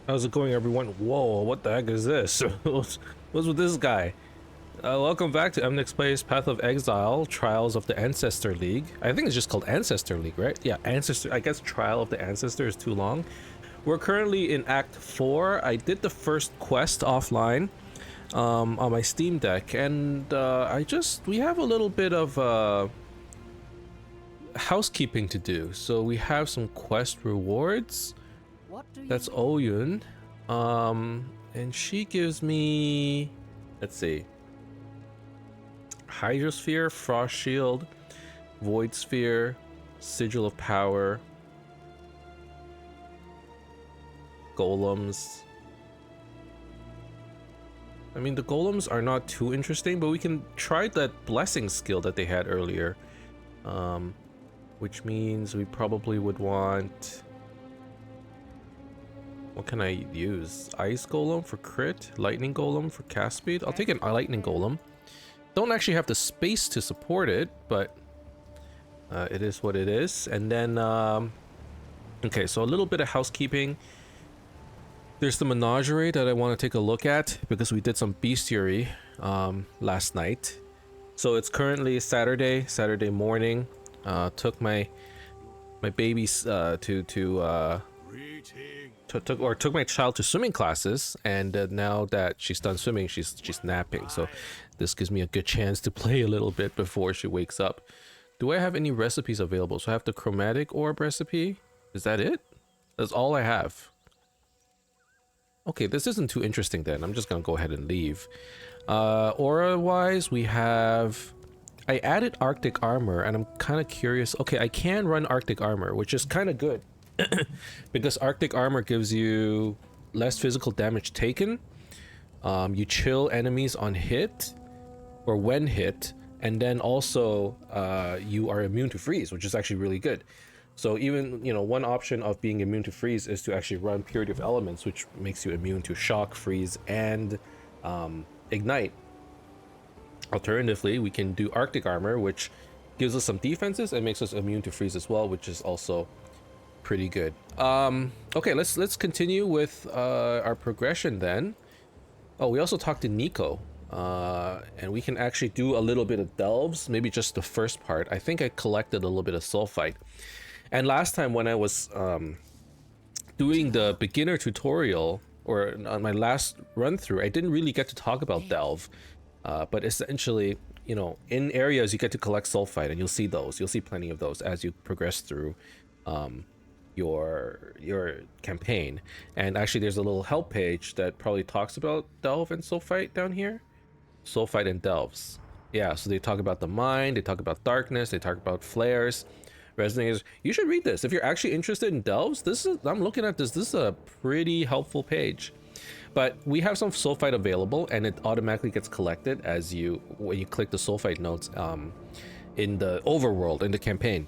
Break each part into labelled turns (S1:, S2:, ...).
S1: How's it going, everyone? Whoa, what the heck is this? What's with this guy? Welcome back to Emnix Plays Path of Exile, Trials of the Ancestor League. I think it's just called Ancestor League, right? Yeah, Ancestor. I guess Trial of the Ancestor is too long. We're currently in Act 4. I did the first quest offline on my Steam Deck, and we have a little bit of housekeeping to do. So we have some quest rewards. That's Oyun. And she gives me, let's see, Hydrosphere, Frost Shield, Void Sphere, Sigil of Power, Golems. I mean, the Golems are not too interesting, but we can try that Blessing skill that they had earlier. Which means we probably would want... What can I use? Ice Golem for crit, Lightning Golem for cast speed. I'll take an Lightning Golem. Don't actually have the space to support it, but it is what it is. And then, okay, so a little bit of housekeeping. There's the Menagerie that I want to take a look at because we did some bestiary last night. So it's currently Saturday morning. Took my babies took my child to swimming classes, and now that she's done swimming, she's napping. So this gives me a good chance to play a little bit before she wakes up. Do I have any recipes available? So I have the chromatic orb recipe. Is that it? That's all I have. Okay, this isn't too interesting then. I'm just gonna go ahead and leave. Aura wise, we have... I added Arctic Armor, and I'm kind of curious. Okay, I can run Arctic Armor, which is kind of good. Because Arctic Armor gives you less physical damage taken. You chill enemies on hit, or when hit, and then also you are immune to freeze, which is actually really good. So even, you know, one option of being immune to freeze is to actually run Purity of Elements, which makes you immune to shock, freeze, and ignite. Alternatively, we can do Arctic Armor, which gives us some defenses and makes us immune to freeze as well, which is also pretty good. Okay, let's continue with our progression then. Oh, we also talked to Nico, and we can actually do a little bit of delves, maybe just the first part. I think I collected a little bit of sulfite. And last time when I was doing the beginner tutorial, or on my last run through, I didn't really get to talk about delve. But essentially, you know, in areas you get to collect sulfite, and you'll see plenty of those as you progress through your campaign. And actually there's a little help page that probably talks about delve and sulfite down here. Sulfite and delves. Yeah, so they talk about the mine, they talk about darkness, they talk about flares, resonators. You should read this if you're actually interested in delves. I'm looking at this is a pretty helpful page. But we have some sulfite available, and it automatically gets collected when you click the sulfite nodes in the overworld, in the campaign,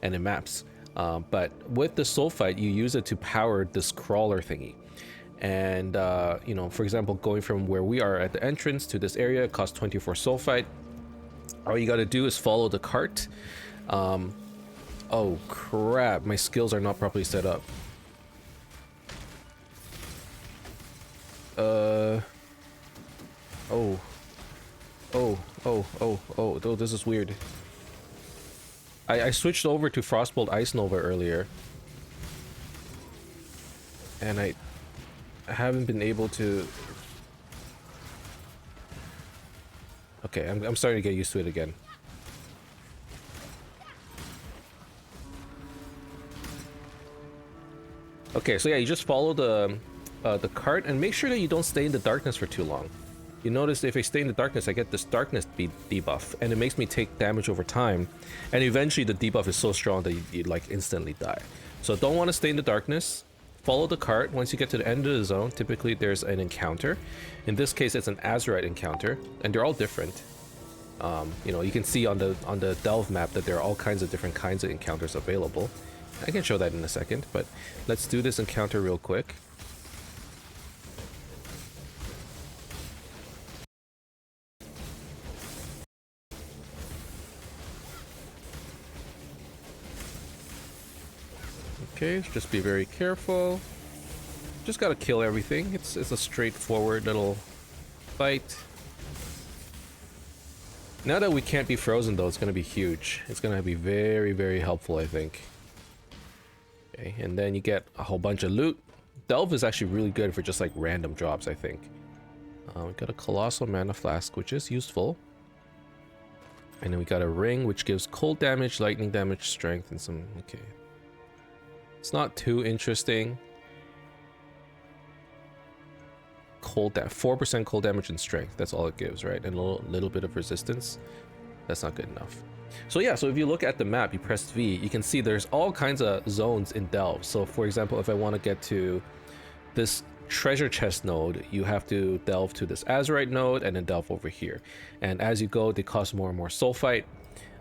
S1: and in maps. But with the sulfite, you use it to power this crawler thingy. And you know, for example, going from where we are at the entrance to this area, it costs 24 sulfite. All you got to do is follow the cart. Oh crap, my skills are not properly set up. Oh, this is weird. I switched over to Frostbolt Ice Nova earlier, and I haven't been able to... Okay, I'm starting to get used to it again. Okay, so yeah, you just follow the cart, and make sure that you don't stay in the darkness for too long. You notice if I stay in the darkness, I get this darkness debuff, and it makes me take damage over time, and eventually the debuff is so strong that you like instantly die. So don't want to stay in the darkness. Follow the cart. Once you get to the end of the zone, typically there's an encounter. In this case, it's an Azurite encounter, and they're all different. You know, you can see on the delve map that there are all kinds of different kinds of encounters available. I can show that in a second, but let's do this encounter real quick. Okay, just be very careful. Just gotta kill everything. It's a straightforward little fight. Now that we can't be frozen though, it's gonna be huge. It's gonna be very, very helpful, I think. Okay, and then you get a whole bunch of loot. Delve is actually really good for just like random drops, I think. We got a Colossal Mana Flask, which is useful. And then we got a ring, which gives cold damage, lightning damage, strength, and some... Okay. It's not too interesting. Cold 4% cold damage and strength. That's all it gives, right? And a little bit of resistance. That's not good enough. So yeah, so if you look at the map, you press V, you can see there's all kinds of zones in Delve. So for example, if I want to get to this treasure chest node, you have to delve to this Azurite node and then delve over here. And as you go, they cost more and more sulfite.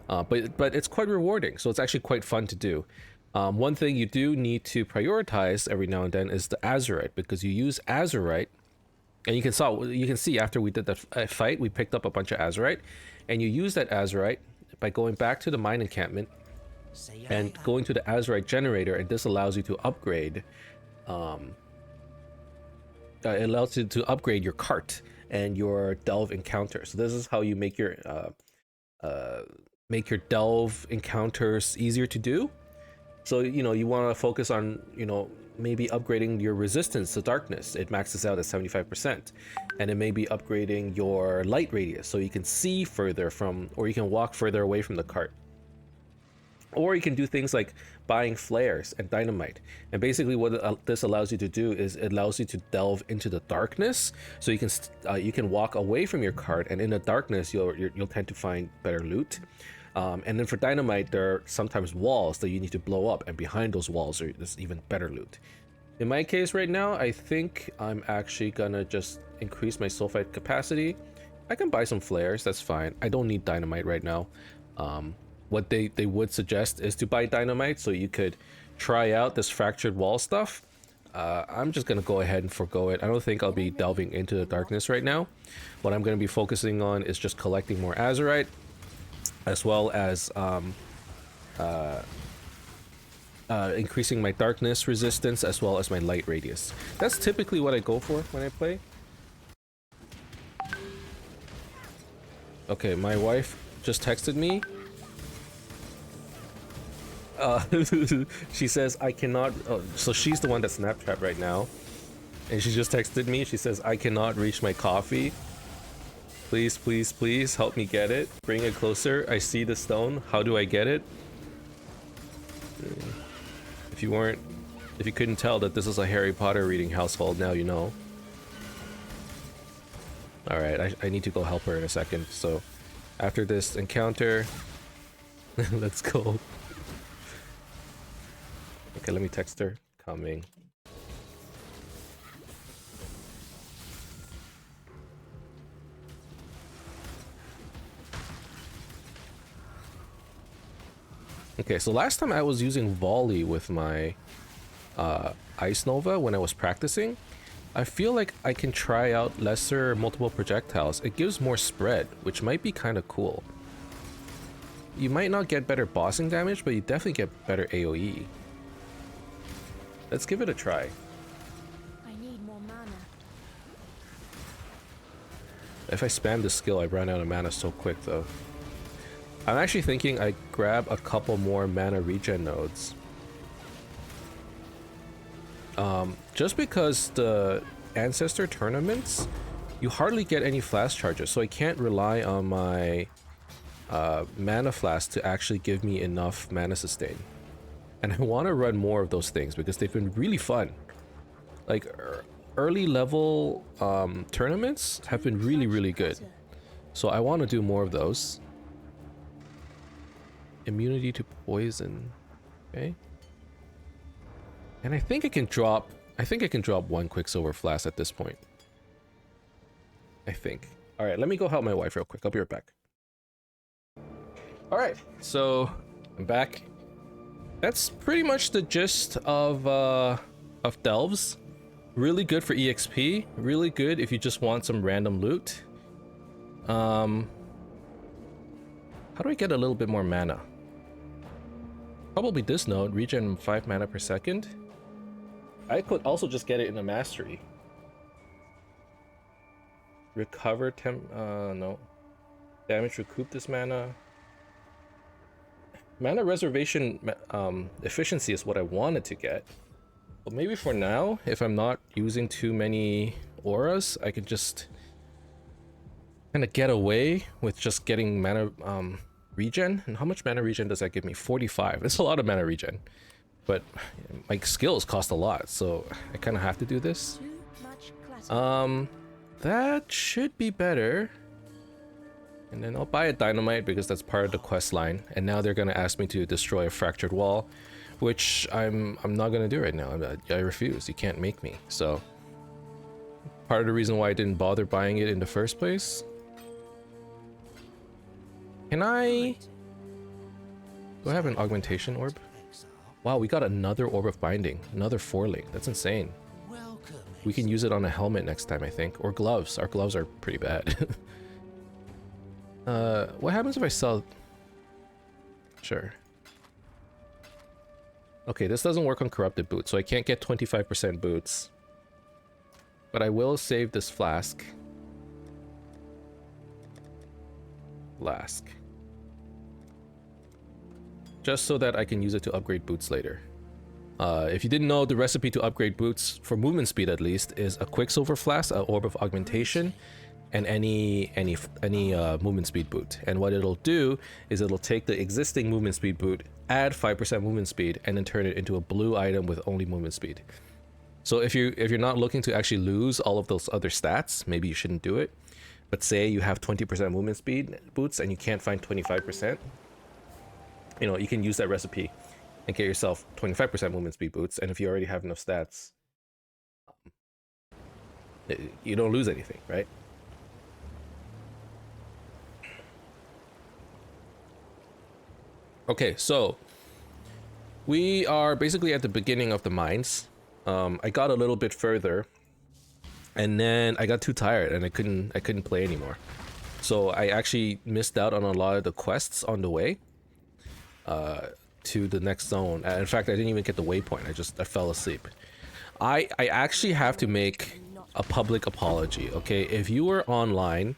S1: But it's quite rewarding, so it's actually quite fun to do. One thing you do need to prioritize every now and then is the Azurite, because you use Azurite. And you can see after we did that fight, we picked up a bunch of Azurite, and you use that Azurite by going back to the mine encampment and going to the Azurite generator, and this allows you to upgrade. It allows you to upgrade your cart and your delve encounter. So this is how you make your delve encounters easier to do. So you know you want to focus on maybe upgrading your resistance to darkness. It maxes out at 75%. And then maybe upgrading your light radius so you can see further or you can walk further away from the cart. Or you can do things like buying flares and dynamite. And basically what this allows you to do is it allows you to delve into the darkness, so you can walk away from your cart, and in the darkness you'll tend to find better loot. And then for dynamite, there are sometimes walls that you need to blow up, and behind those walls there's even better loot. In my case right now, I think I'm actually gonna just increase my sulfite capacity. I can buy some flares, that's fine. I don't need dynamite right now. What they would suggest is to buy dynamite so you could try out this fractured wall stuff. I'm just gonna go ahead and forgo it. I don't think I'll be delving into the darkness right now. What I'm gonna be focusing on is just collecting more Azurite, as well as increasing my darkness resistance, as well as my light radius. That's typically what I go for when I play. Okay, my wife just texted me. She says I cannot... Oh, so she's the one that's Snapchat right now. And she just texted me. She says, I cannot reach my coffee. Please, please, please help me get it. Bring it closer. I see the stone. How do I get it? If you couldn't tell that this is a Harry Potter reading household, now you know. Alright, I need to go help her in a second. So after this encounter, let's go. Okay, let me text her. Coming. Okay, so last time I was using volley with my Ice Nova when I was practicing. I feel like I can try out lesser multiple projectiles. It gives more spread, which might be kind of cool. You might not get better bossing damage, but you definitely get better AoE. Let's give it a try.
S2: I need more mana.
S1: If I spam this skill, I run out of mana so quick though. I'm actually thinking I grab a couple more mana regen nodes. Just because the Ancestor tournaments, you hardly get any flash charges, so I can't rely on my mana flask to actually give me enough mana sustain. And I want to run more of those things because they've been really fun. Like early level tournaments have been really, really good. So I want to do more of those. Immunity to poison. Okay. And I think I can drop one Quicksilver flask at this point. I think. All right, let me go help my wife real quick. I'll be right back. All right, so I'm back. That's pretty much the gist of Delves. Really good for EXP. Really good if you just want some random loot. How do I get a little bit more mana? Probably this node, regen 5 mana per second. I could also just get it in a mastery. Recover no. Damage, recoup this mana. Mana reservation efficiency is what I wanted to get. But maybe for now, if I'm not using too many auras, I could just kind of get away with just getting mana regen. And how much mana regen does that give me? 45. It's a lot of mana regen. But my skills cost a lot, so I kind of have to do this.
S2: Too much clutter.
S1: That should be better. And then I'll buy a dynamite because that's part of the quest line. And now they're gonna ask me to destroy a fractured wall, which I'm not gonna do right now. I refuse. You can't make me. So part of the reason why I didn't bother buying it in the first place. Can I? Do I have an augmentation orb? Wow, we got another orb of binding, another 4-link. That's insane. We can use it on a helmet next time, I think, or gloves. Our gloves are pretty bad. What happens if I sell? Sure. Okay, this doesn't work on corrupted boots, so I can't get 25% boots. But I will save this flask. Just so that I can use it to upgrade boots later. If you didn't know, the recipe to upgrade boots, for movement speed at least, is a Quicksilver Flask, an Orb of Augmentation, and any movement speed boot. And what it'll do is it'll take the existing movement speed boot, add 5% movement speed, and then turn it into a blue item with only movement speed. So if you're not looking to actually lose all of those other stats, maybe you shouldn't do it. But say you have 20% movement speed boots and you can't find 25%, you know, you can use that recipe and get yourself 25% movement speed boots. And if you already have enough stats, you don't lose anything, right? Okay, so we are basically at the beginning of the mines. I got a little bit further, and then I got too tired and I couldn't play anymore. So I actually missed out on a lot of the quests on the way to the next zone. In fact, I didn't even get the waypoint. I fell asleep. I actually have to make a public apology. Okay, if you were online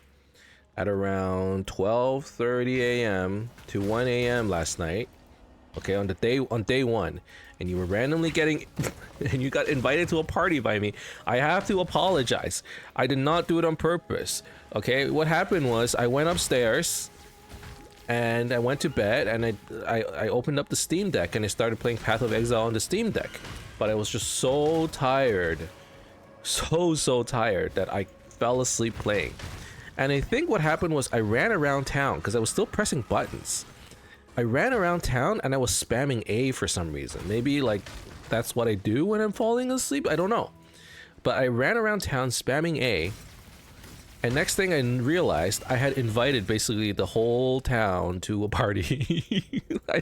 S1: at around 12:30 a.m. to 1 a.m. last night, okay, on day one, and you were randomly getting and you got invited to a party by me, I have to apologize. I did not do it on purpose. Okay, what happened was I went upstairs and I went to bed, and I opened up the Steam Deck and I started playing Path of Exile on the Steam Deck, but I was just so tired, so tired that I fell asleep playing. And I think what happened was I ran around town because I was still pressing buttons. I ran around town and I was spamming A for some reason. Maybe like that's what I do when I'm falling asleep. I don't know. But I ran around town spamming A. And next thing I realized, I had invited basically the whole town to a party. I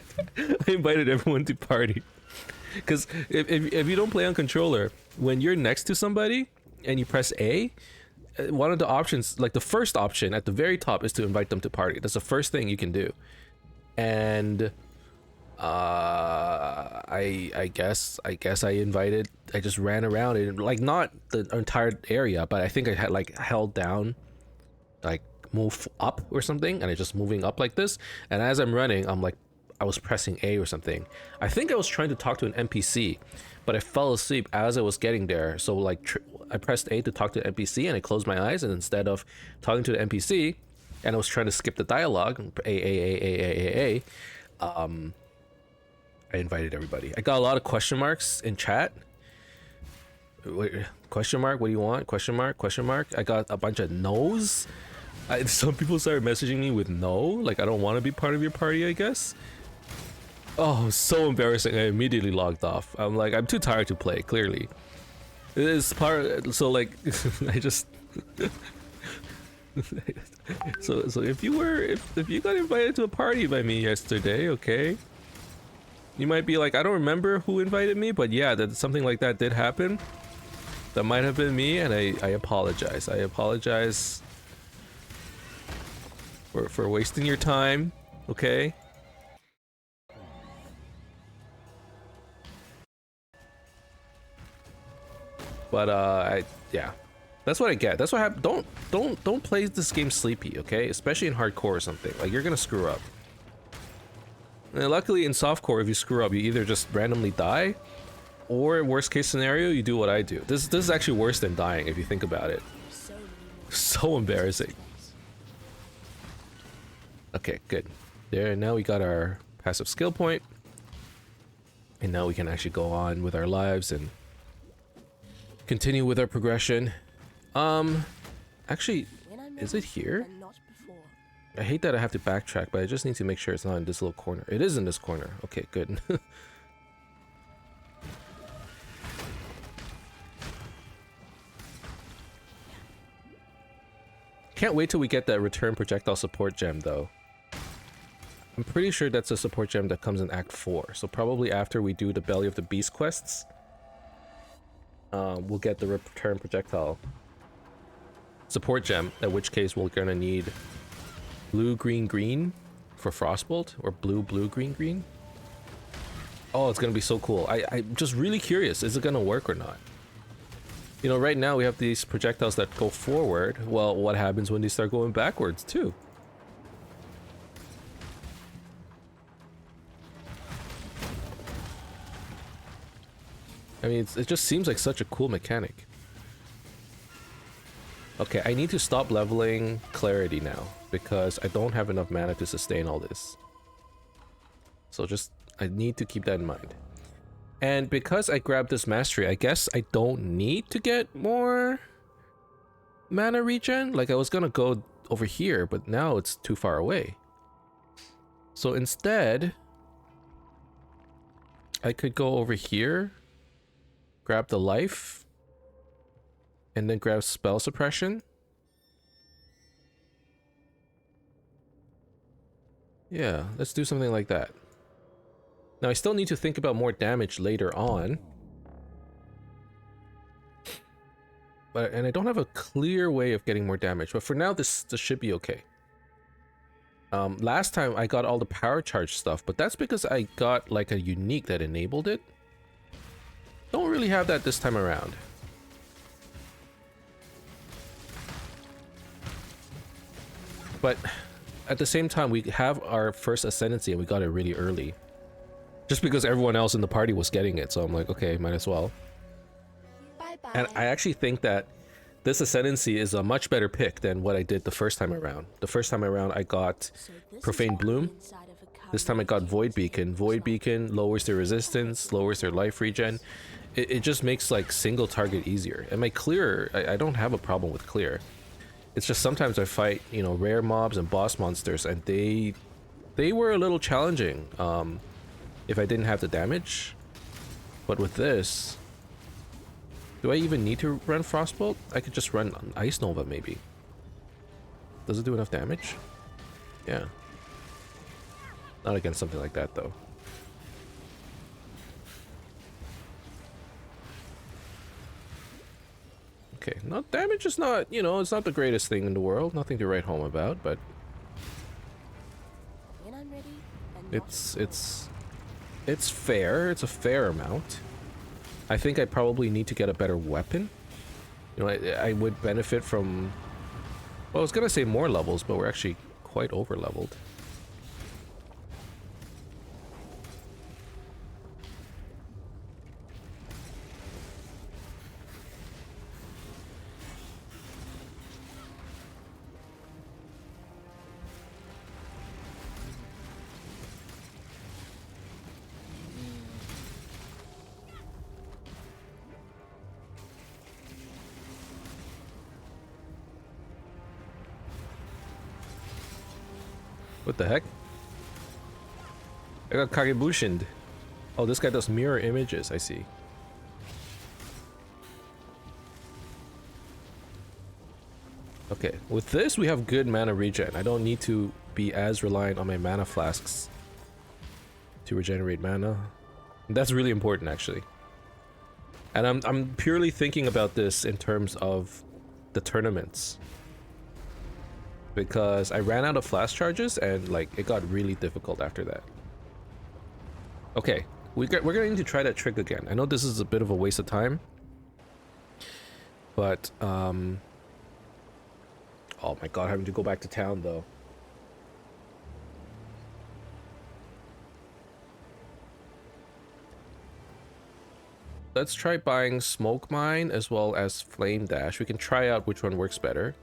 S1: invited everyone to party. Because if you don't play on controller, when you're next to somebody and you press A, one of the options, like the first option at the very top, is to invite them to party. That's the first thing you can do. And I guess I just ran around it, like not the entire area, but I think I had like held down, like move up or something, and I just moving up like this. And as I'm running, I'm like, I was pressing A or something. I think I was trying to talk to an NPC, but I fell asleep as I was getting there. So like I pressed A to talk to the NPC, and I closed my eyes, and instead of talking to the NPC, and I was trying to skip the dialogue, I invited everybody. I got a lot of question marks in chat. Wait, question mark? What do you want? Question mark? Question mark? I got a bunch of no's. Some people started messaging me with no, like I don't want to be part of your party, I guess. Oh, so embarrassing. I immediately logged off. I'm like, I'm too tired to play, clearly. It is part, so like, I just... so if you got invited to a party by me yesterday, okay, you might be like, I don't remember who invited me, but yeah, that something like that did happen. That might have been me, and I apologize. I apologize for wasting your time, okay? But yeah, that's what I get. That's what happened. Don't play this game sleepy, okay? Especially in hardcore or something. Like, you're gonna screw up. And luckily in softcore, if you screw up, you either just randomly die, or worst case scenario, you do what I do. This is actually worse than dying if you think about it. So embarrassing. Okay, good. There, now we got our passive skill point. And now we can actually go on with our lives and continue with our progression. Actually, is it here? I hate that I have to backtrack, but I just need to make sure it's not in this little corner. It is in this corner. Okay, good. Can't wait till we get that return projectile support gem, though. I'm pretty sure that's a support gem that comes in Act 4, so probably after we do the Belly of the Beast quests, we'll get the return projectile support gem, in which case we're gonna need blue, green, green for Frostbolt, or blue, blue, green, green. Oh, it's gonna be so cool. I'm just really curious, is it gonna work or not? You know, right now we have these projectiles that go forward. Well, what happens when they start going backwards, too? I mean, it just seems like such a cool mechanic. Okay, I need to stop leveling Clarity now, because I don't have enough mana to sustain all this. So I need to keep that in mind. And because I grabbed this mastery, I guess I don't need to get more mana regen. Like, I was gonna go over here, but now it's too far away. So instead, I could go over here, grab the life, and then grab spell suppression. Yeah, let's do something like that. Now, I still need to think about more damage later on. And I don't have a clear way of getting more damage, but for now, this should be okay. Last time I got all the power charge stuff, but that's because I got like a unique that enabled it. Don't really have that this time around. But at the same time, we have our first ascendancy and we got it really early. Just because everyone else in the party was getting it, so I'm like, okay, might as well.
S2: Bye-bye.
S1: And I actually think that this ascendancy is a much better pick than what I did the first time around. The first time around, I got Profane Bloom. This time I got Void Beacon. Void Beacon lowers their resistance, lowers their life regen. It just makes like single target easier. And my clear, I don't have a problem with clear. It's just sometimes I fight, you know, rare mobs and boss monsters, and they were a little challenging. If I didn't have the damage. But with this, do I even need to run Frostbolt? I could just run Ice Nova maybe. Does it do enough damage? Yeah. Not against something like that though. Okay, no, damage is not, you know, it's not the greatest thing in the world. Nothing to write home about, but
S2: When I'm ready and
S1: it's fair. It's a fair amount. I think I probably need to get a better weapon. You know, I would benefit from... Well, I was gonna say more levels, but we're actually quite over leveled. What the heck? I got Kagebushined. Oh, this guy does mirror images, I see. Okay, with this we have good mana regen. I don't need to be as reliant on my mana flasks to regenerate mana. That's really important actually. And I'm purely thinking about this in terms of the tournaments. Because I ran out of flash charges and like it got really difficult after that. Okay, we're gonna need to try that trick again. I know this is a bit of a waste of time, But oh my god, having to go back to town though. Let's try buying Smoke Mine as well as Flame Dash. We can try out which one works better.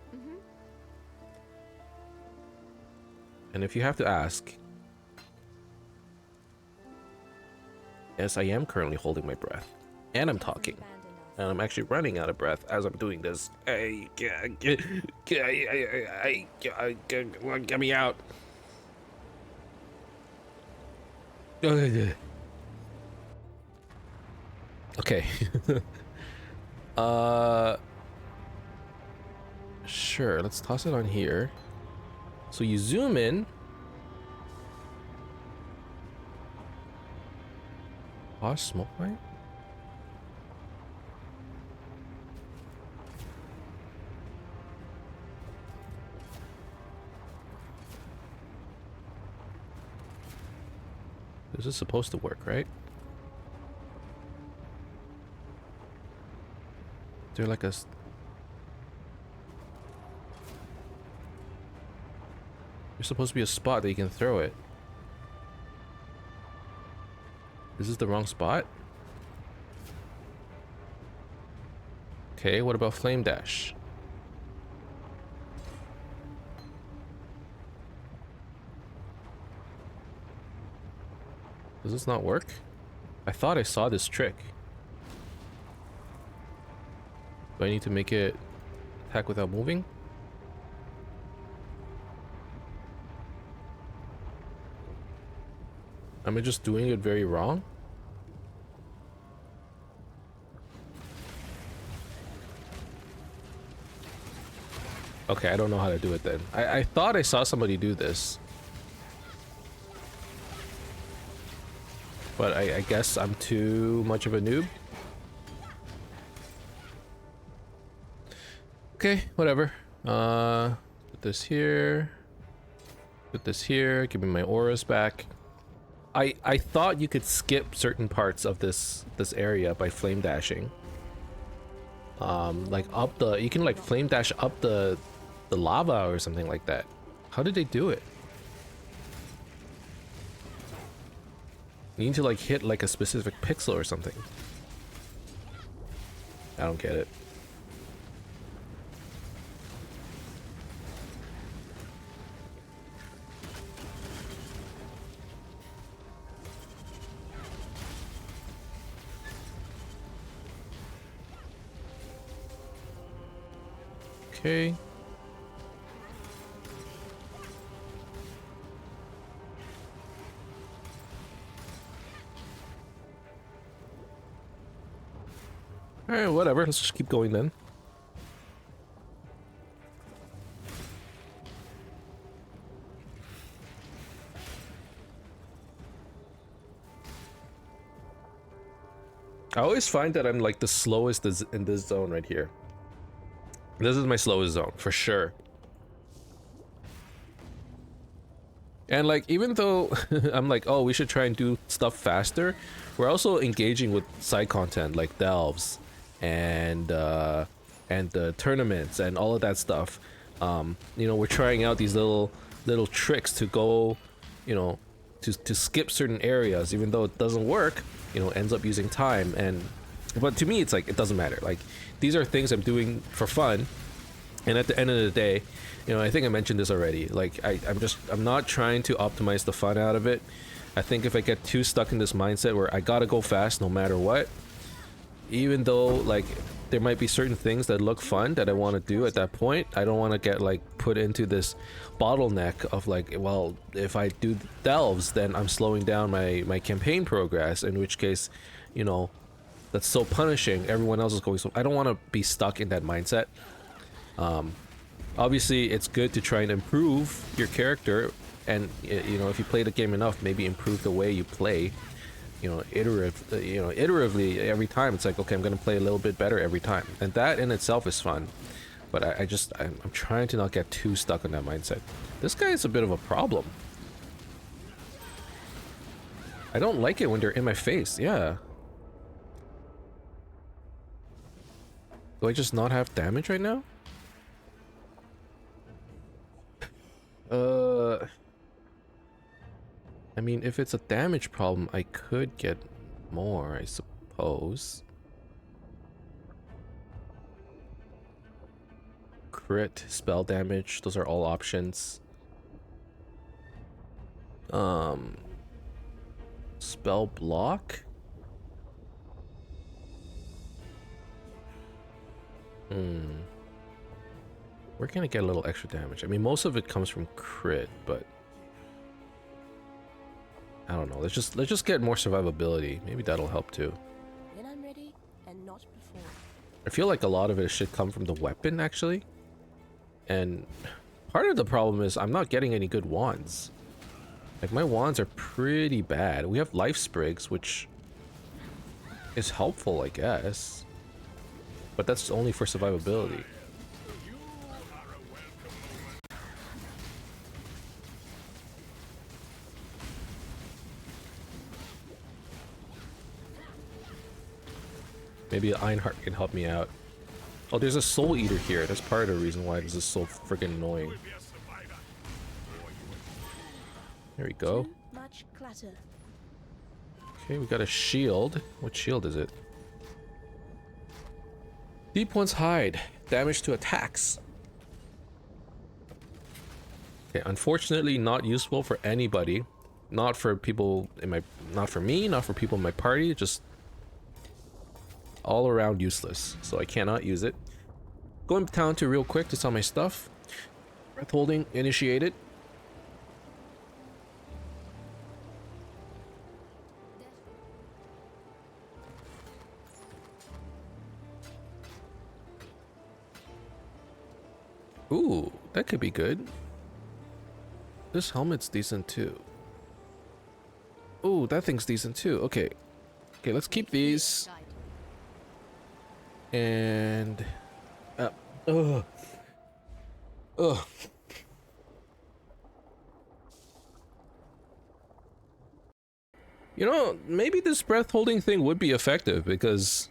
S1: And if you have to ask, yes, I am currently holding my breath. And I'm talking. And I'm actually running out of breath as I'm doing this. Get me out. Okay. Sure, let's toss it on here. So you zoom in. Pause smoke mine? This is supposed to work, right? Is there like a... There's supposed to be a spot that you can throw it. Is this the wrong spot? Okay, what about Flame Dash? Does this not work? I thought I saw this trick. Do I need to make it attack without moving? Am I just doing it very wrong? Okay, I don't know how to do it then. I thought I saw somebody do this. But I guess I'm too much of a noob. Okay, whatever. Put this here. Put this here. Give me my auras back. I thought you could skip certain parts of this area by flame dashing. Like up the, you can like flame dash up the lava or something like that. How did they do it? You need to like hit like a specific pixel or something. I don't get it. Okay. Alright, whatever. Let's just keep going then. I always find that I'm like the slowest in this zone right here. This is my slowest zone, for sure. And like, even though I'm like, oh, we should try and do stuff faster, we're also engaging with side content like delves and the tournaments and all of that stuff. You know, we're trying out these little tricks to go, you know, to skip certain areas, even though it doesn't work, you know, ends up using time. And but to me, it's like, it doesn't matter. Like, these are things I'm doing for fun, and at the end of the day, you know, I think I mentioned this already. Like, I'm not trying to optimize the fun out of it. I think if I get too stuck in this mindset where I gotta go fast no matter what, even though like there might be certain things that look fun that I want to do at that point, I don't want to get like put into this bottleneck of like, well, if I do delves, then I'm slowing down my campaign progress, in which case, you know, that's so punishing. Everyone else is going, so I don't want to be stuck in that mindset. Obviously it's good to try and improve your character, and you know, if you play the game enough, maybe improve the way you play, you know, iteratively every time. It's like, okay, I'm gonna play a little bit better every time, and that in itself is fun. But I'm trying to not get too stuck in that mindset. This guy is a bit of a problem. I don't like it when they're in my face. Yeah. Do I just not have damage right now? I mean, if it's a damage problem, I could get more, I suppose. Crit, spell damage, those are all options. Spell block? We're gonna get a little extra damage. I mean, most of it comes from crit, but I don't know. Let's just get more survivability. Maybe that'll help too.
S2: When I'm ready and not before.
S1: I feel like a lot of it should come from the weapon, actually. And part of the problem is I'm not getting any good wands. Like, my wands are pretty bad. We have life sprigs, which is helpful, I guess. But that's only for survivability. Maybe Einhart can help me out. Oh, there's a soul eater here. That's part of the reason why this is so freaking annoying. There we go.
S2: Too much clutter.
S1: Okay, we got a shield. What shield is it? Deep one's hide. Damage to attacks. Okay, unfortunately not useful for anybody. Not for people in my... Not for me, not for people in my party. Just all around useless. So I cannot use it. Going to town real quick to sell my stuff. Breath holding initiated. Ooh, that could be good. This helmet's decent too. Ooh, that thing's decent too. Okay. Okay, let's keep these. And... ugh. You know, maybe this breath holding thing would be effective because...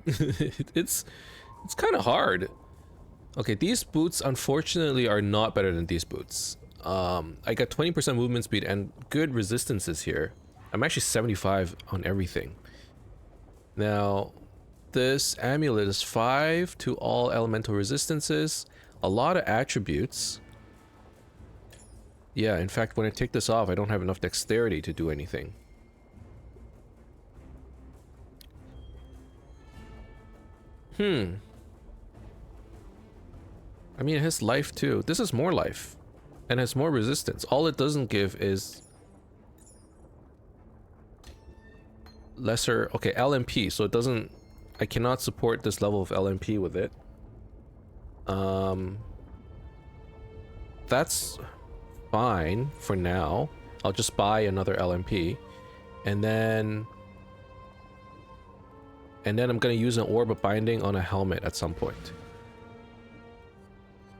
S1: it's kind of hard. Okay, these boots unfortunately are not better than these boots. I got 20% movement speed and good resistances here. I'm actually 75 on everything. Now, this amulet is 5 to all elemental resistances. A lot of attributes. Yeah, in fact, when I take this off, I don't have enough dexterity to do anything. I mean, it has life too. This is more life. And has more resistance. All it doesn't give is... lesser... Okay, LMP. So it doesn't... I cannot support this level of LMP with it. That's fine for now. I'll just buy another LMP. And then I'm gonna use an orb of binding on a helmet at some point.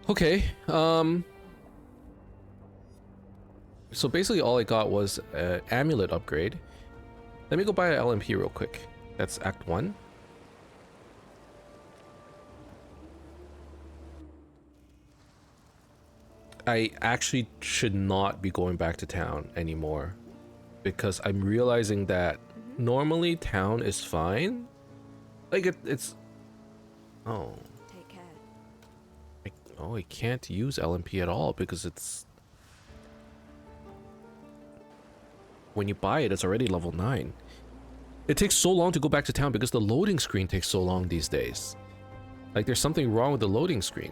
S1: Okay, so basically all I got was an amulet upgrade. Let me go buy an LMP real quick. That's Act 1. I actually should not be going back to town anymore because I'm realizing that normally town is fine. Like it's... Oh.
S2: Take care.
S1: Oh, I can't use LMP at all because it's... When you buy it, it's already level 9. It takes so long to go back to town because the loading screen takes so long these days. Like, there's something wrong with the loading screen.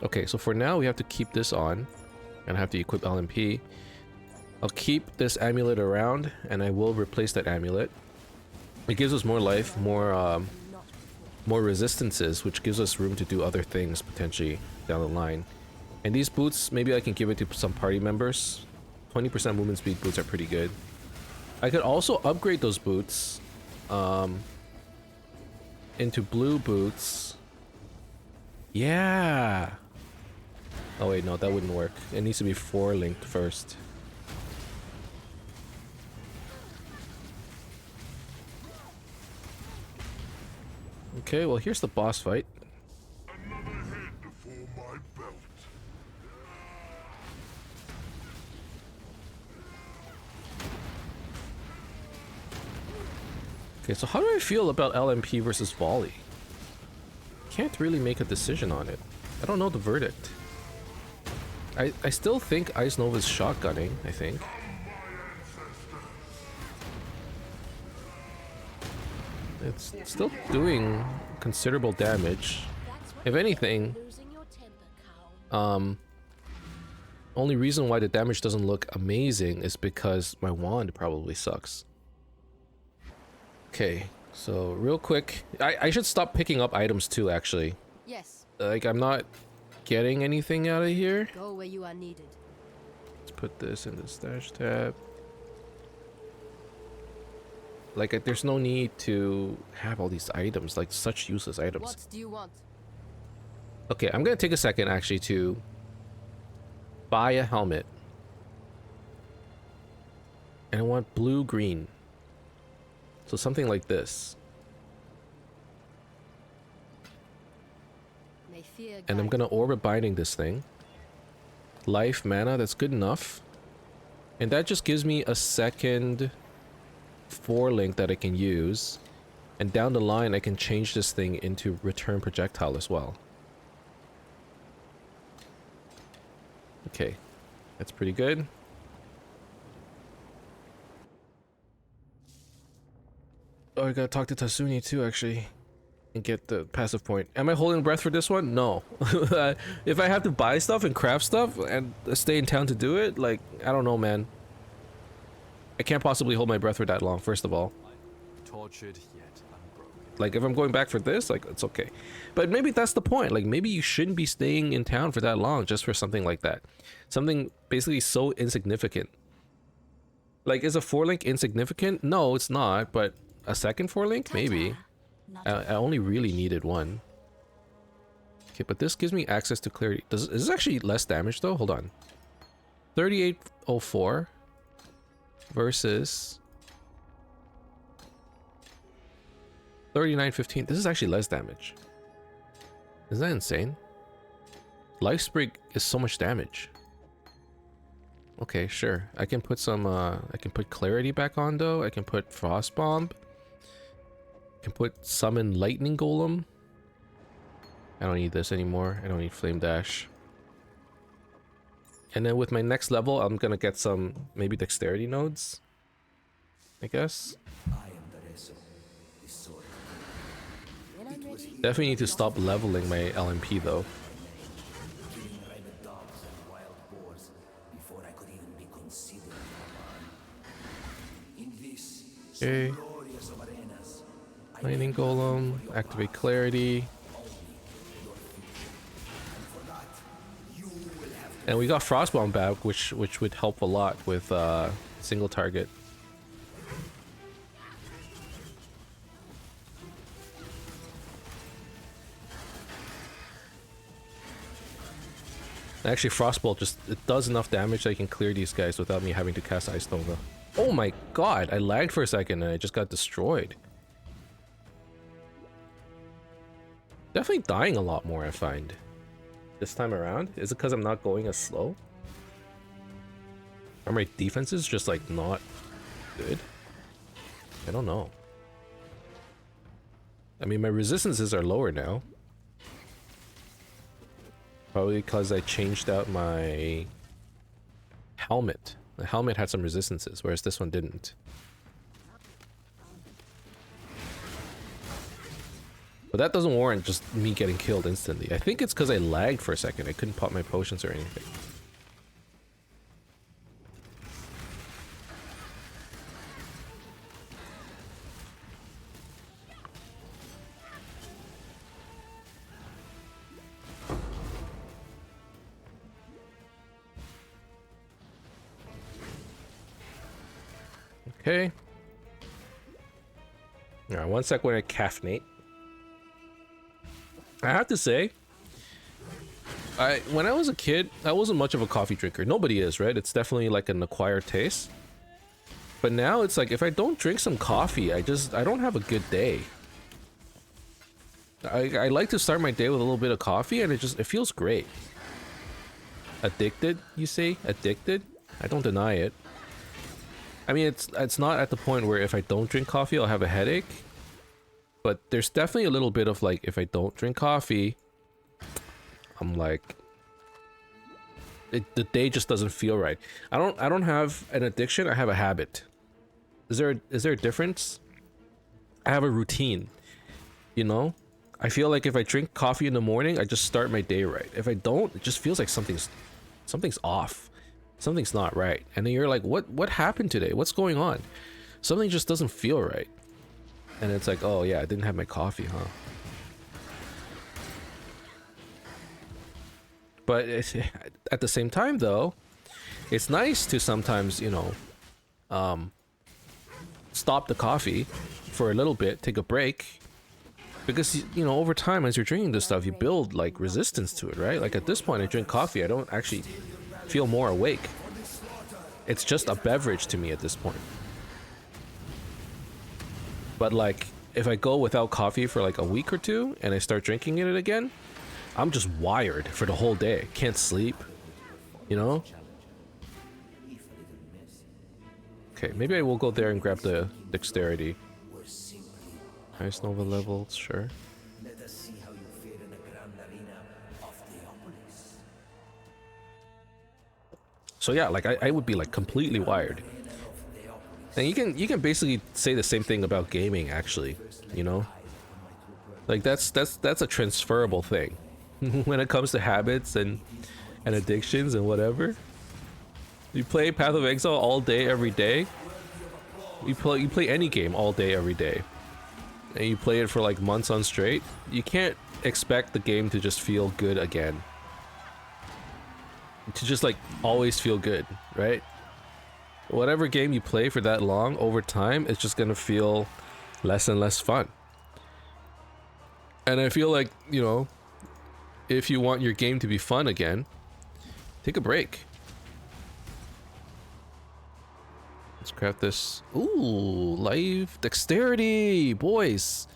S1: Okay, so for now, we have to keep this on. And I have to equip LMP. I'll keep this amulet around, and I will replace that amulet. It gives us more life, more resistances, which gives us room to do other things, potentially, down the line. And these boots, maybe I can give it to some party members. 20% movement speed boots are pretty good. I could also upgrade those boots into blue boots. Yeah. Oh wait, no, that wouldn't work. It needs to be 4 linked first. Okay, well here's the boss fight. Okay, so how do I feel about LMP versus volley? Can't really make a decision on it. I don't know the verdict. I still think Ice Nova's shotgunning, I think. It's still doing considerable damage. If anything,
S2: Losing your temper, cow.
S1: only reason why the damage doesn't look amazing is because my wand probably sucks. Okay, so real quick, I should stop picking up items too, actually.
S2: Yes.
S1: Like, I'm not getting anything out of here.
S2: Go where you are needed.
S1: Let's put this in the stash tab. Like, there's no need to have all these items, like such useless items.
S2: What do you want?
S1: Okay, I'm gonna take a second actually to buy a helmet. And I want blue-green. So something like this.
S2: May fear
S1: And I'm
S2: guide
S1: gonna orbit binding this thing. Life, mana, that's good enough. And that just gives me a second 4-link that I can use. And down the line I can change this thing into return projectile as well. Okay, that's pretty good. Oh, I gotta talk to Tasuni too, actually, and get the passive point. Am I holding breath for this one? No. If I have to buy stuff and craft stuff and stay in town to do it, like, I don't know, man. I can't possibly hold my breath for that long, first of all.
S3: Tortured yet unbroken.
S1: Like, if I'm going back for this, like, it's okay. But maybe that's the point. Like, maybe you shouldn't be staying in town for that long just for something like that. Something basically so insignificant. Like, is a 4-link insignificant? No, it's not, but a second 4-link? Maybe. I only really needed one. Okay, but this gives me access to clarity. Is this actually less damage, though? Hold on. 3804 versus 3915. This is actually less damage. Isn't that insane? Life Sprig is so much damage. Okay, sure. I can put some, I can put Clarity back on, though. I can put Frost Bomb. I can put Summon Lightning Golem. I don't need this anymore. I don't need Flame Dash. And then with my next level, I'm gonna get some, maybe Dexterity nodes, I guess.
S2: When I'm ready.
S1: Definitely need to stop leveling my LMP, though. Okay. Lightning Golem, activate Clarity. And we got Frostbomb back, which would help a lot with single target. Actually, Frostbolt just, it does enough damage that I can clear these guys without me having to cast Ice Nova. Oh my god, I lagged for a second and I just got destroyed. Definitely dying a lot more, I find. This time around? Is it because I'm not going as slow? Are my defenses just like not good? I don't know. I mean, my resistances are lower now. Probably because I changed out my helmet. The helmet had some resistances, whereas this one didn't. But that doesn't warrant just me getting killed instantly. I think it's because I lagged for a second. I couldn't pop my potions or anything. Okay. Alright, one sec when I caffeinate. I have to say, when I was a kid, I wasn't much of a coffee drinker. Nobody is, right? It's definitely like an acquired taste. But now it's like, if I don't drink some coffee, I don't have a good day. I like to start my day with a little bit of coffee, and it feels great. Addicted, you say? Addicted? I don't deny it. I mean, it's not at the point where if I don't drink coffee, I'll have a headache. But there's definitely a little bit of like, if I don't drink coffee, I'm like, the day just doesn't feel right. I don't have an addiction. I have a habit. Is there a difference? I have a routine. You know, I feel like if I drink coffee in the morning, I just start my day right. If I don't, it just feels like something's off. Something's not right. And then you're like, what happened today? What's going on? Something just doesn't feel right. And it's like, oh yeah, I didn't have my coffee, huh? But at the same time, though, it's nice to sometimes, you know, stop the coffee for a little bit, take a break. Because, you know, over time, as you're drinking this stuff, you build, like, resistance to it, right? Like, at this point, I drink coffee, I don't actually feel more awake. It's just a beverage to me at this point. But, like, if I go without coffee for, like, a week or two, and I start drinking it again, I'm just wired for the whole day. Can't sleep, you know? Okay, maybe I will go there and grab the dexterity. Nice Nova levels, sure. So yeah, like I would be like completely wired. And you can basically say the same thing about gaming actually, you know? Like that's a transferable thing. When it comes to habits and addictions and whatever. You play Path of Exile all day every day. You play any game all day every day. And you play it for like months on straight, you can't expect the game to just feel good again. To just like always feel good, right? Whatever game you play for that long, over time, it's just gonna feel less and less fun. And I feel like, you know, if you want your game to be fun again, take a break. Let's craft this. Ooh, life dexterity, boys.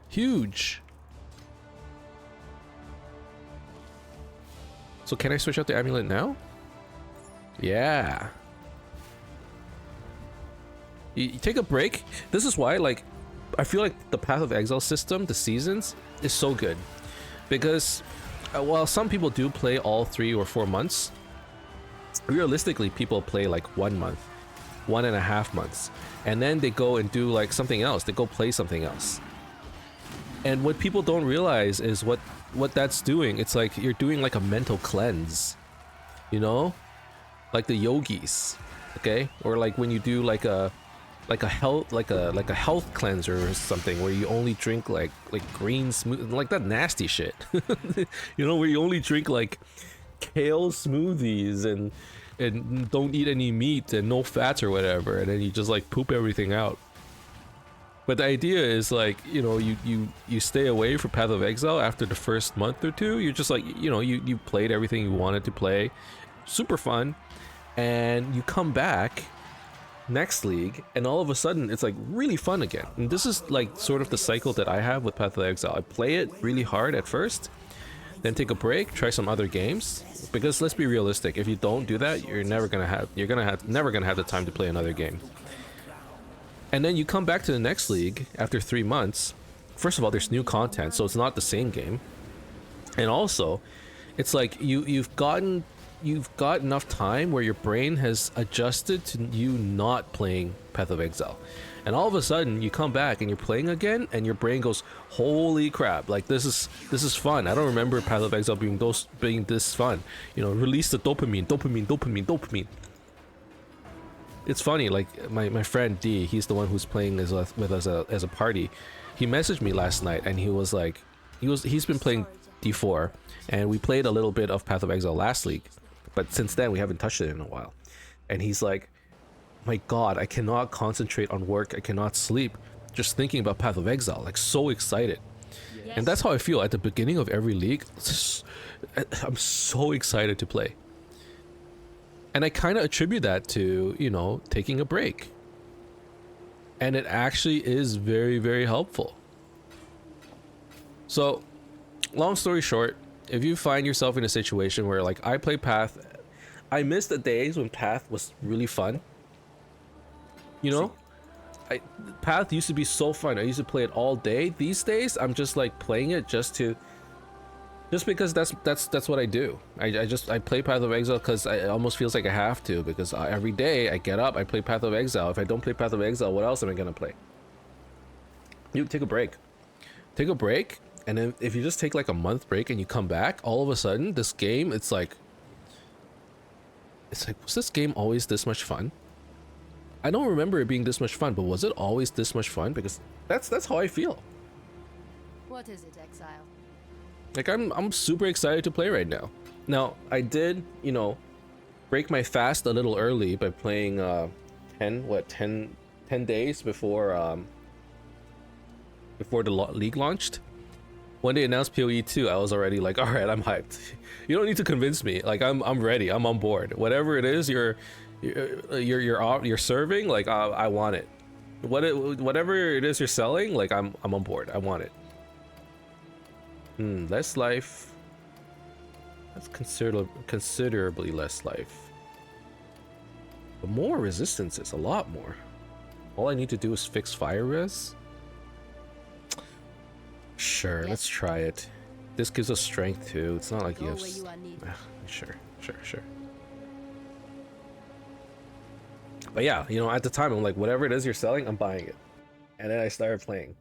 S1: Huge. So can I switch out the amulet now? Yeah. You take a break. This is why, like, I feel like the Path of Exile system, the seasons, is so good. Because while some people do play all 3 or 4 months, realistically, people play like 1 month. 1.5 months, and then they go and do like something else. They go play something else. And what people don't realize is what that's doing. It's like you're doing like a mental cleanse, you know, like the yogis, okay? Or like when you do like a health cleanser or something, where you only drink like green smooth, like that nasty shit, you know, where you only drink like kale smoothies and don't eat any meat and no fats or whatever, and then you just like poop everything out. But the idea is like, you know, you stay away from Path of Exile after the first month or two. You're just like, you know, you played everything you wanted to play, super fun, and you come back next league and all of a sudden it's like really fun again. And this is like sort of the cycle that I have with Path of Exile. I play it really hard at first, then take a break, try some other games, because let's be realistic, if you don't do that, you're never gonna have the time to play another game. And then you come back to the next league after 3 months. First of all, there's new content, so it's not the same game. And also, it's like you've got enough time where your brain has adjusted to you not playing Path of Exile. And all of a sudden you come back and you're playing again and your brain goes, holy crap, like this is fun. I don't remember Path of Exile being this fun. You know, release the dopamine. It's funny, like my friend D, he's the one who's playing with us as a party. He messaged me last night and he was like, he's been playing D4 and we played a little bit of Path of Exile last league, but since then we haven't touched it in a while. And he's like, my god, I cannot concentrate on work, I cannot sleep just thinking about Path of Exile, like so excited. Yes. And that's how I feel at the beginning of every league. I'm so excited to play. And I kind of attribute that to, you know, taking a break. And it actually is very, very helpful. So, long story short, if you find yourself in a situation where like I play Path, I miss the days when Path was really fun. You know, I Path used to be so fun. I used to play it all day. These days, I'm just like playing it just because that's what I do. I play Path of Exile because it almost feels like I have to, because every day I get up, I play Path of Exile. If I don't play Path of Exile, what else am I gonna play? You take a break. Take a break, and then if you just take like a month break and you come back, all of a sudden this game, it's like was this game always this much fun? I don't remember it being this much fun, but was it always this much fun? Because that's how I feel.
S2: What is it, Exile?
S1: Like I'm super excited to play right now. Now, I did, you know, break my fast a little early by playing 10 days before the league launched. When they announced PoE 2, I was already like, all right, I'm hyped. You don't need to convince me. Like I'm ready. I'm on board. Whatever it is you're serving, like I want it. Whatever it is you're selling, like I'm on board. I want it. Less life. That's considerably less life. But more resistances, a lot more. All I need to do is fix fire res. Sure,
S2: Yes.
S1: let's try it. This gives us strength too. It's not like
S2: Go
S1: you have.
S2: where you are needed.
S1: Sure. But yeah, you know, at the time I'm like, whatever it is you're selling, I'm buying it. And then I started playing.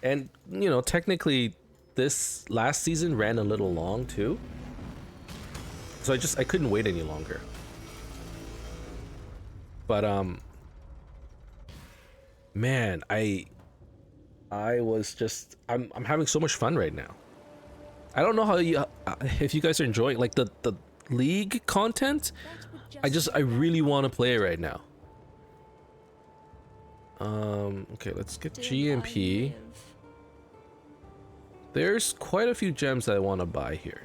S1: And you know, technically, this last season ran a little long too. So I couldn't wait any longer. But man, I was just I'm having so much fun right now. I don't know how you if you guys are enjoying like the league content. I really want to play it right now. Okay, let's get GMP. There's quite a few gems that I want to buy here.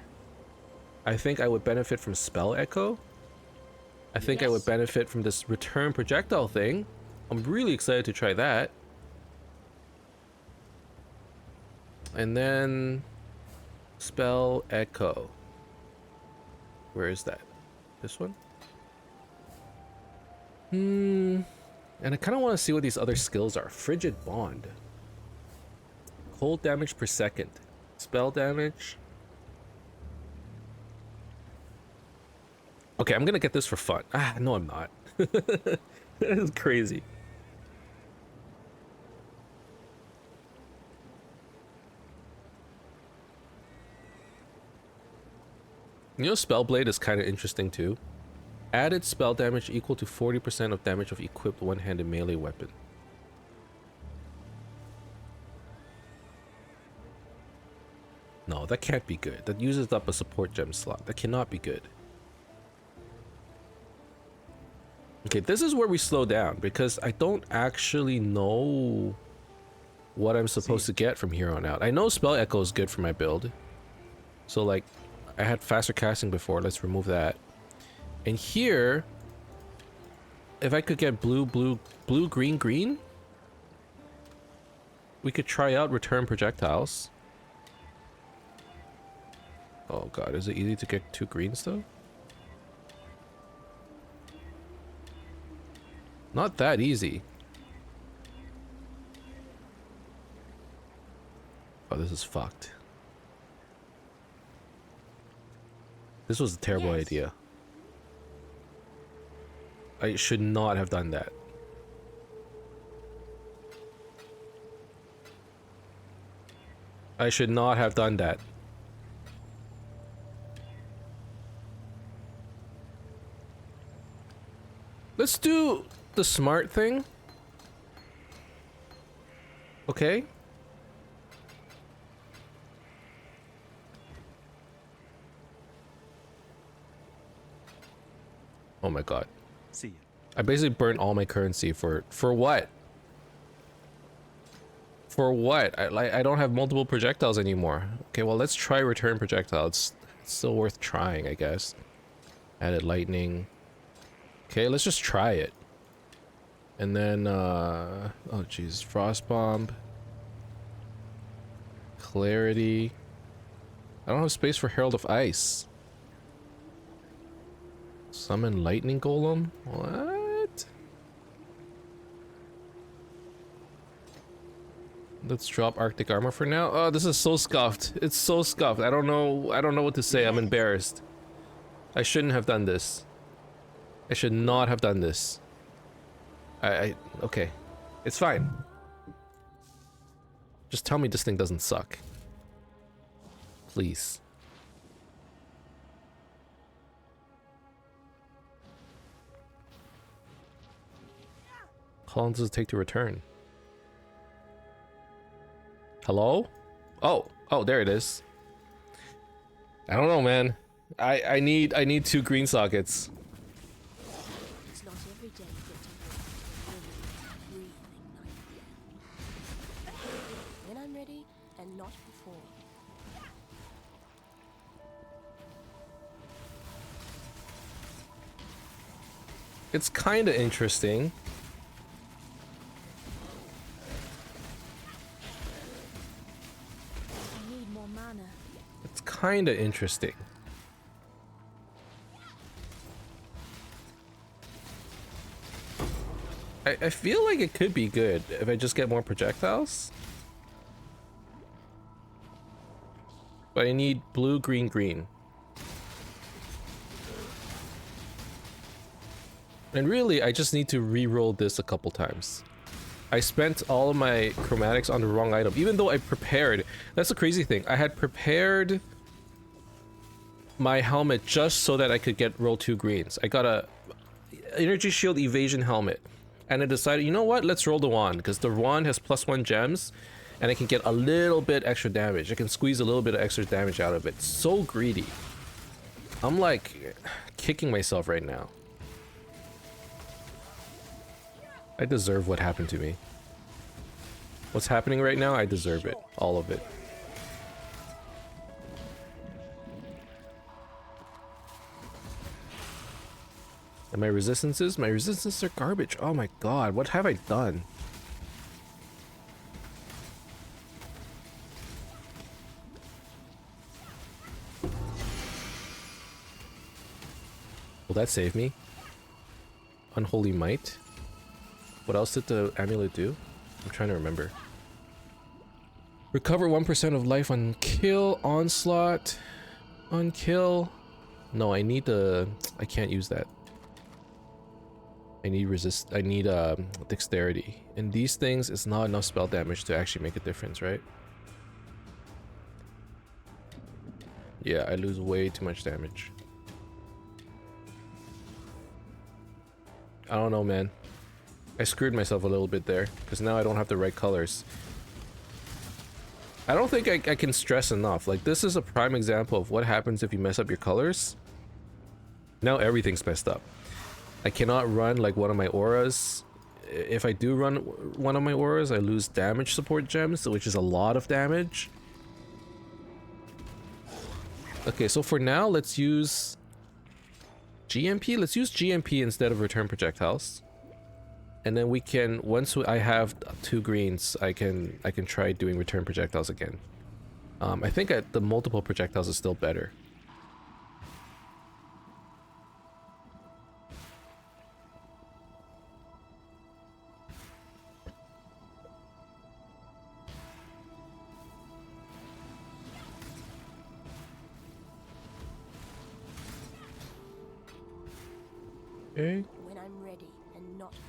S1: I think I would benefit from Spell Echo. I think I would
S2: Yes.
S1: benefit from this return projectile thing. I'm really excited to try that. And then Spell Echo. Where is that? This one? And I kind of want to see what these other skills are. Frigid Bond. Cold damage per second. Spell damage. Okay, I'm gonna get this for fun. No, I'm not. That is crazy. You know, Spellblade is kind of interesting too. Added spell damage equal to 40% of damage of equipped one-handed melee weapon. No, that can't be good. That uses up a support gem slot. That cannot be good. Okay, this is where we slow down because I don't actually know what I'm supposed to get from here on out. I know Spell Echo is good for my build. So like, I had faster casting before. Let's remove that. And here, if I could get blue, green, we could try out return projectiles. Oh god, is it easy to get 2 greens though? Not that easy. Oh, this is fucked. This was a terrible
S2: Yes.
S1: idea. I should not have done that. I should not have done that. Let's do the smart thing. Okay. Oh my god.
S3: See ya.
S1: I basically burnt all my currency for what? For what? I don't have multiple projectiles anymore. Okay, well let's try return projectile. It's still worth trying, I guess. Added lightning. Okay, let's just try it. And then oh jeez, frost bomb. Clarity. I don't have space for Herald of Ice. Summon Lightning Golem? What? Let's drop Arctic Armor for now. Oh, this is so scuffed. It's so scuffed. I don't know what to say. I'm embarrassed. I shouldn't have done this. I should not have done this. Okay. It's fine. Just tell me this thing doesn't suck. Please. How long does it take to return? Hello? Oh, there it is. I don't know, man. I need 2 green sockets.
S2: It's not every day that you breathing night. When I'm ready, and not before.
S1: It's kind of interesting.
S2: I need more mana.
S1: It's kind of interesting. I feel like it could be good if I just get more projectiles. But I need blue, green, green. And really, I just need to re-roll this a couple times. I spent all of my chromatics on the wrong item, even though I prepared. That's the crazy thing. I had prepared my helmet just so that I could get roll 2 greens. I got a energy shield evasion helmet. And I decided, you know what? Let's roll the wand, because the wand has +1 gems, and I can get a little bit extra damage. I can squeeze a little bit of extra damage out of it. So greedy. I'm like kicking myself right now. I deserve what happened to me. What's happening right now, I deserve it. All of it. And my resistances? My resistances are garbage. Oh my god, what have I done? Will that save me? Unholy Might? What else did the amulet do? I'm trying to remember. Recover 1% of life on kill, onslaught, on kill. No, I need the... I can't use that. I need dexterity. And these things, it's not enough spell damage to actually make a difference, right? Yeah, I lose way too much damage. I don't know, man. I screwed myself a little bit there, because now I don't have the right colors. I don't think I can stress enough. Like, this is a prime example of what happens if you mess up your colors. Now everything's messed up. I cannot run like one of my auras. If I do run one of my auras, I lose damage support gems, which is a lot of damage. Okay, so for now, let's use GMP. Let's use GMP instead of return projectiles. And then we can, once I have 2 greens, I can try doing return projectiles again. I think the multiple projectiles is still better. Okay.
S2: When I'm ready, and not before.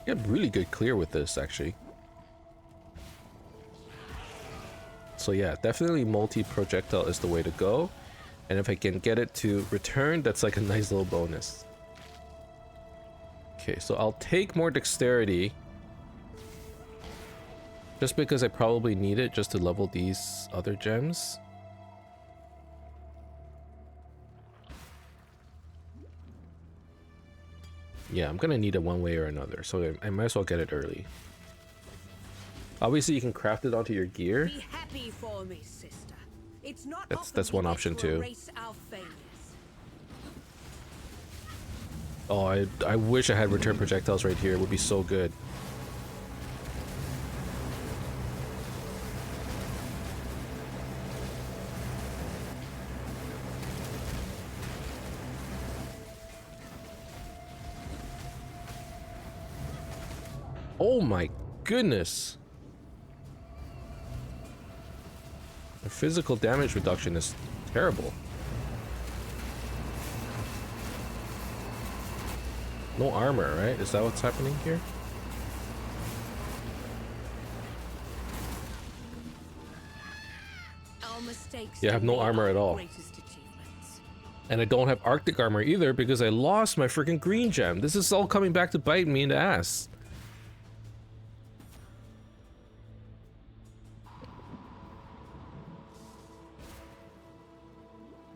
S1: Get really good clear with this, actually. So yeah, definitely multi-projectile is the way to go. And if I can get it to return, that's like a nice little bonus. Okay, so I'll take more dexterity. Just because I probably need it just to level these other gems. Yeah, I'm gonna need it one way or another, so I might as well get it early. Obviously, you can craft it onto your gear.
S4: Be happy for me, sister. It's not
S1: That's one option too. Oh, I wish I had return projectiles right here. It would be so good. Oh my goodness. The physical damage reduction is terrible. No armor, right? Is that what's happening here?
S4: Our mistakes
S1: Yeah, I have no
S4: delay
S1: armor
S4: our
S1: at all.
S4: greatest achievements.
S1: And I don't have Arctic armor either because I lost my freaking green gem. This is all coming back to bite me in the ass.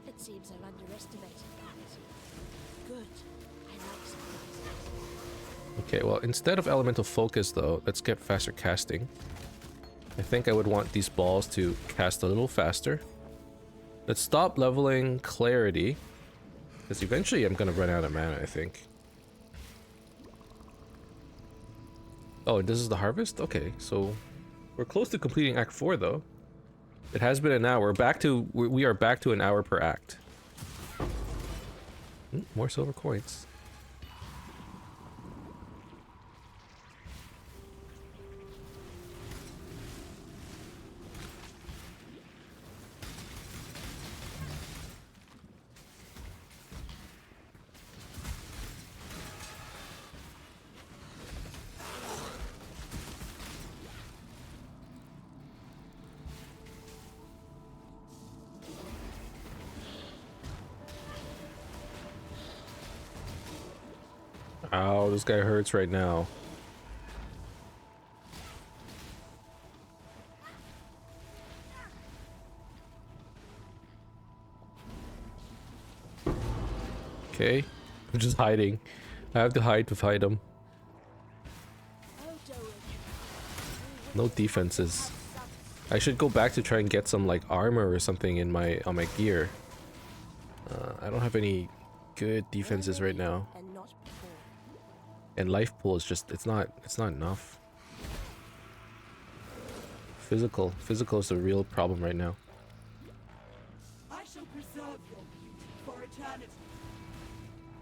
S2: It seems I've underestimated that. Good. I like surprises.
S1: Okay, well, instead of elemental focus though, let's get faster casting. I think I would want these balls to cast a little faster. Let's stop leveling clarity, because eventually I'm gonna run out of mana, I think. Oh, this is the harvest? Okay, so we're close to completing Act 4 though. It has been an hour. We are back to an hour per act. More silver coins. Ow, this guy hurts right now. Okay, I'm just hiding. I have to hide to fight him. No defenses. I should go back to try and get some like armor or something in my on my gear. I don't have any good defenses right now.
S2: And not before.
S1: And life pool is just it's not enough. Physical is the real problem right now.
S5: I shall preserve your beauty for eternity.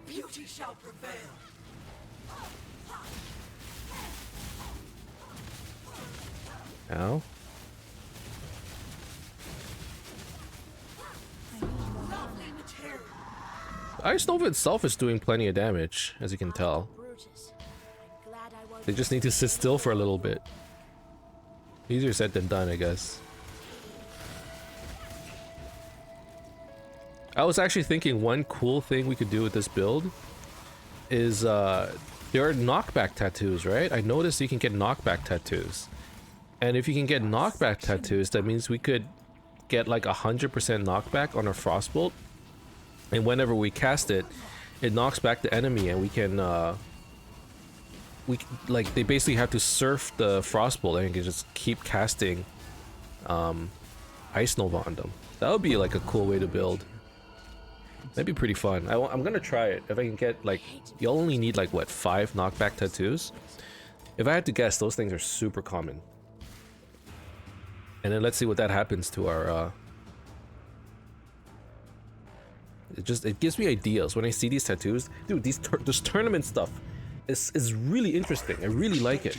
S5: Beauty shall prevail.
S1: Ow.
S5: Lovely material.
S1: Ice Nova itself is doing plenty of damage, as you can tell.
S2: Brutus. I'm glad I won't.
S1: They just need to sit still for a little bit. Easier said than done, I guess. I was actually thinking one cool thing we could do with this build is there are knockback tattoos, right? I noticed you can get knockback tattoos. And if you can get knockback tattoos, that means we could get like 100% knockback on our frostbolt. And whenever we cast it, it knocks back the enemy, and we can like they basically have to surf the frostbolt and you can just keep casting Ice Nova on them. That would be like a cool way to build. That'd be pretty fun. I'm gonna try it. If I can get like, you only need like what, 5 knockback tattoos? If I had to guess, those things are super common. And then let's see what that happens to our it gives me ideas when I see these tattoos. Dude, this tournament stuff is really interesting. I really like it.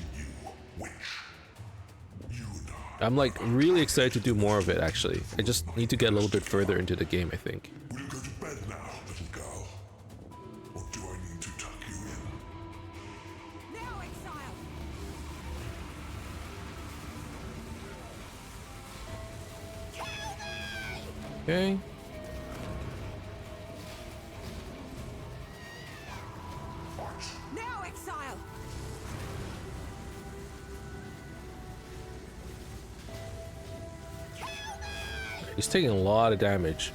S1: I'm like really excited to do more of it actually. I just need to get a little bit further into the game, I think.
S6: Will you go to bed now, little girl? Or do I need to tuck you in?
S4: Now, Exile!
S1: Okay.
S4: Now, Exile!
S1: He's taking a lot of damage.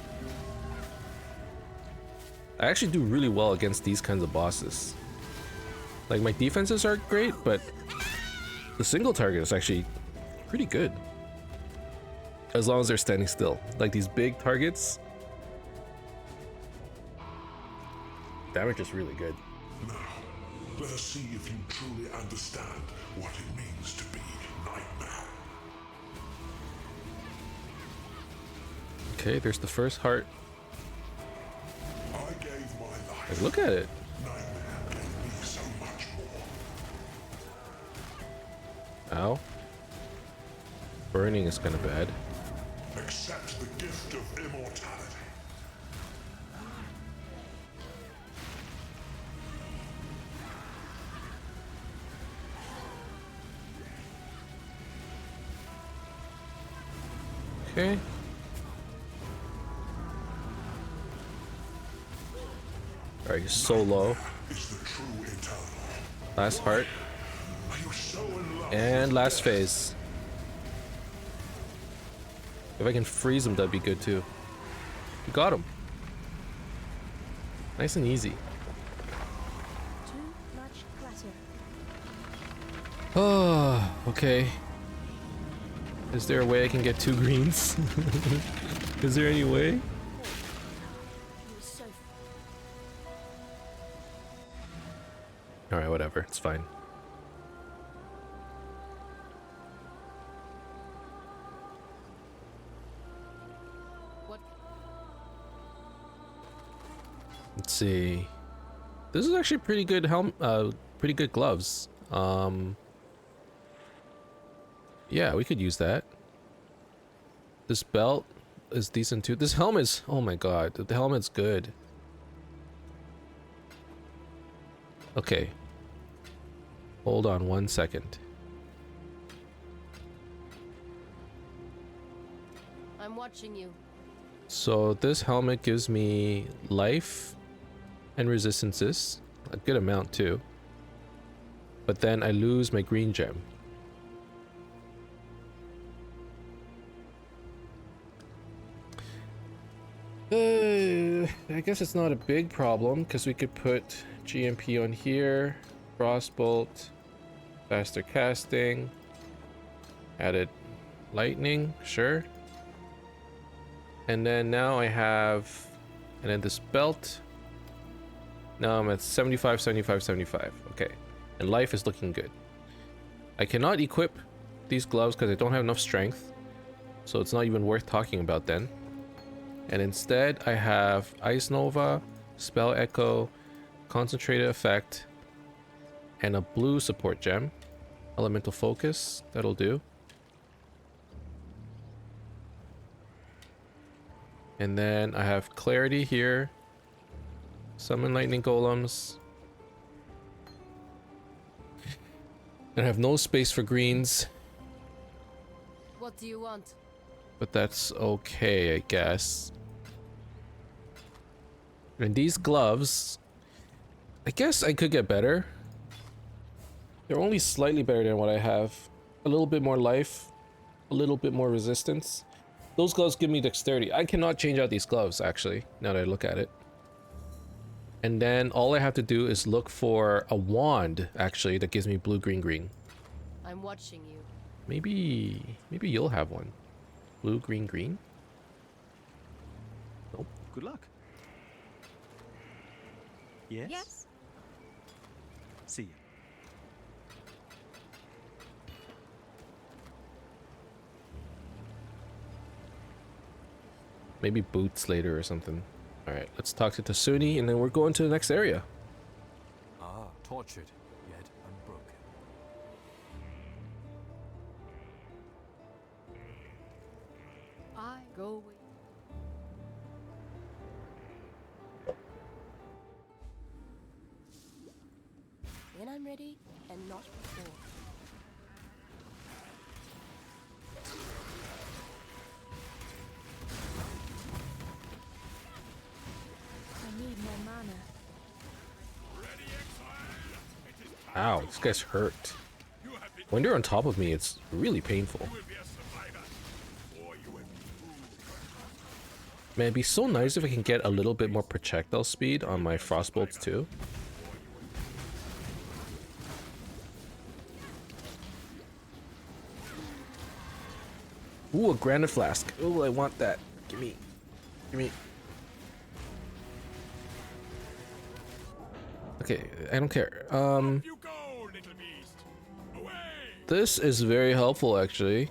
S1: I actually do really well against these kinds of bosses. Like, my defenses are great, but the single target is actually pretty good. As long as they're standing still. Like these big targets, damage is really good.
S6: Now, let us see if you truly understand what it means to be Nightmare.
S1: Okay, there's the first heart.
S6: I gave my life.
S1: Like, look at it.
S6: Nightmare gave me so much more.
S1: Ow. Burning is kind of bad.
S6: Accept the gift of immortality.
S1: Okay. Alright, he's so low.
S6: Is the true eternal.
S1: Last heart.
S6: Are you so in love?
S1: And last phase. If I can freeze him, that'd be good too. You got him. Nice and easy.
S2: Too much clutter.
S1: Oh, okay. Is there a way I can get 2 greens? Is there any way?
S2: He was so
S1: Alright, whatever. It's fine.
S4: What?
S1: Let's see. This is actually pretty good pretty good gloves. Yeah, we could use that. This belt is decent too. This helmet's, oh my god, the helmet's good. Okay. Hold on 1 second.
S4: I'm watching you.
S1: So this helmet gives me life and resistances, a good amount too. But then I lose my green gem. I guess it's not a big problem because we could put GMP on here, Frostbolt, faster casting, added lightning, sure. And then now I have, and then this belt. Now I'm at 75, 75, 75. Okay. And life is looking good. I cannot equip these gloves because I don't have enough strength. So it's not even worth talking about then. And instead I have Ice Nova, Spell Echo, Concentrated Effect, and a blue support gem. Elemental Focus, that'll do. And then I have Clarity here. Summon Lightning Golems. And I have no space for greens.
S4: What do you want?
S1: But that's okay, I guess. And these gloves, I guess I could get better. They're only slightly better than what I have. A little bit more life, a little bit more resistance. Those gloves give me dexterity. I cannot change out these gloves, actually, now that I look at it. And then all I have to do is look for a wand, actually, that gives me blue, green, green.
S4: I'm watching you.
S1: Maybe you'll have one. Blue, green, green? Nope.
S7: Good luck. Yes?
S4: Yes.
S7: See you.
S1: Maybe boots later or something. Alright, let's talk to Tasuni and then we're going to the next area.
S3: Ah, tortured, yet unbroken.
S4: I go with
S2: when I'm ready and not before. I need more mana.
S1: Ow, this guy's hurt. When they're on top of me, it's really painful. Man, it'd be so nice if I can get a little bit more projectile speed on my frostbolts too. Ooh, a granite flask. Ooh, I want that. Gimme. Gimme. Look Okay, I don't care.
S3: You go, little beast. Away.
S1: This is very helpful actually.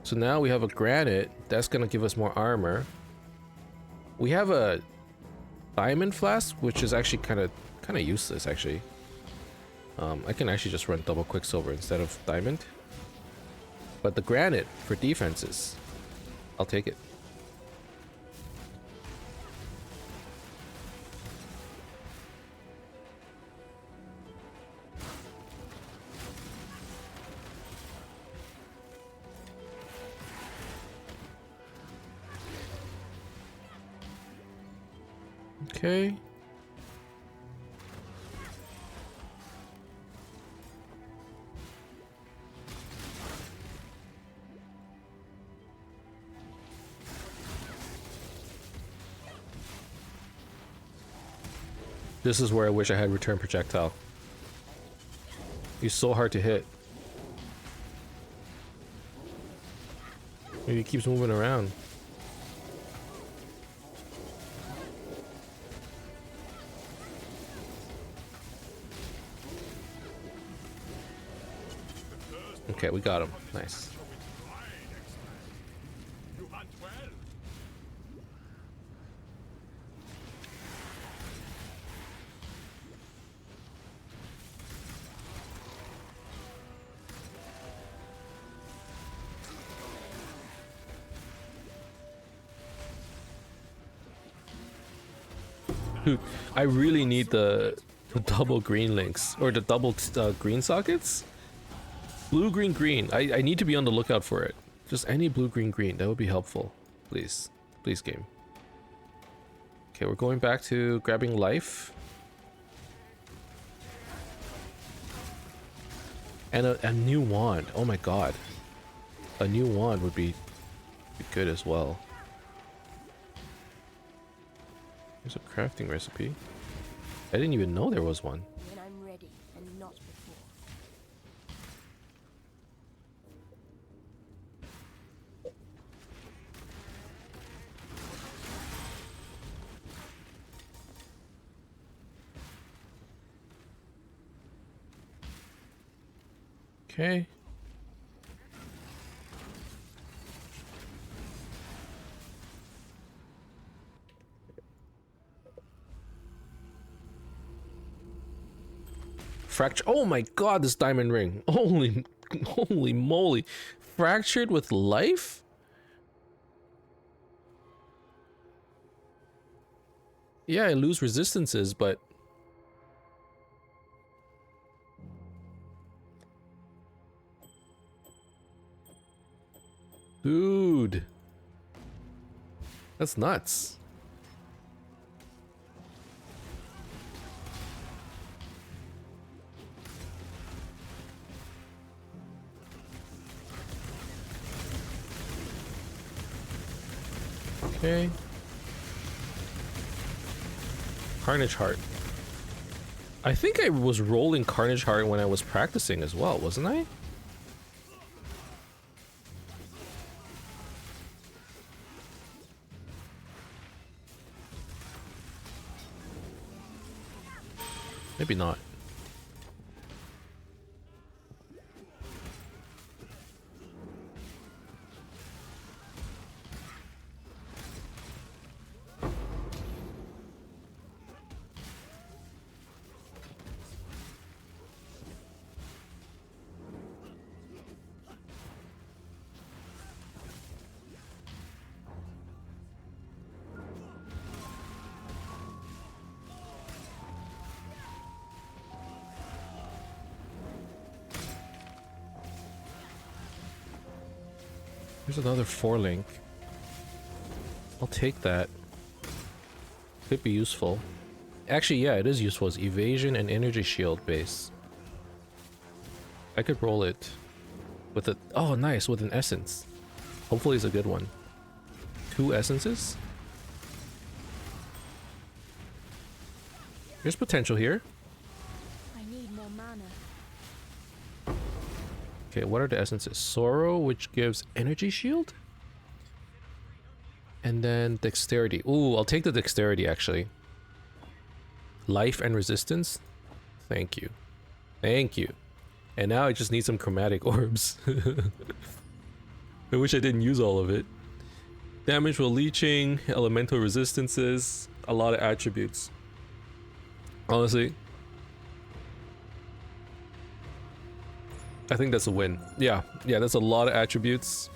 S1: So now we have a granite. That's gonna give us more armor. We have a diamond flask, which is actually kind of useless actually. I can actually just run double quicksilver instead of diamond. But the granite for defenses, I'll take it. Okay. This is where I wish I had return projectile. He's so hard to hit. Maybe he keeps moving around. Okay, we got him. Nice.
S3: You hunt well.
S1: Dude, I really need the double green links or the double green sockets. Blue, green, green. I need to be on the lookout for it. Just any blue, green, green. That would be helpful. Please. Please, game. Okay, we're going back to grabbing life. And a new wand. Oh my god. A new wand would be good as well. There's a crafting recipe. I didn't even know there was one.
S2: When I'm ready and not before.
S1: Okay. Fracture. Oh my god, this diamond ring. Holy moly. Fractured with life? Yeah, I lose resistances, but dude. That's nuts. Okay. Carnage Heart. I think I was rolling Carnage Heart when I was practicing as well, wasn't I? Maybe not. There's another 4-link. I'll take that. Could be useful. Actually, yeah, it is useful. It's evasion and energy shield base. I could roll it with a... Oh, nice, with an essence. Hopefully it's a good one. 2 essences? There's potential here.
S2: I need more mana.
S1: Okay, what are the essences? Sorrow, which gives energy shield? And then dexterity. Ooh, I'll take the dexterity actually. Life and resistance. Thank you. Thank you. And now I just need some chromatic orbs. I wish I didn't use all of it. Damage while leeching, elemental resistances, a lot of attributes. Honestly, I think that's a win. Yeah, that's a lot of attributes.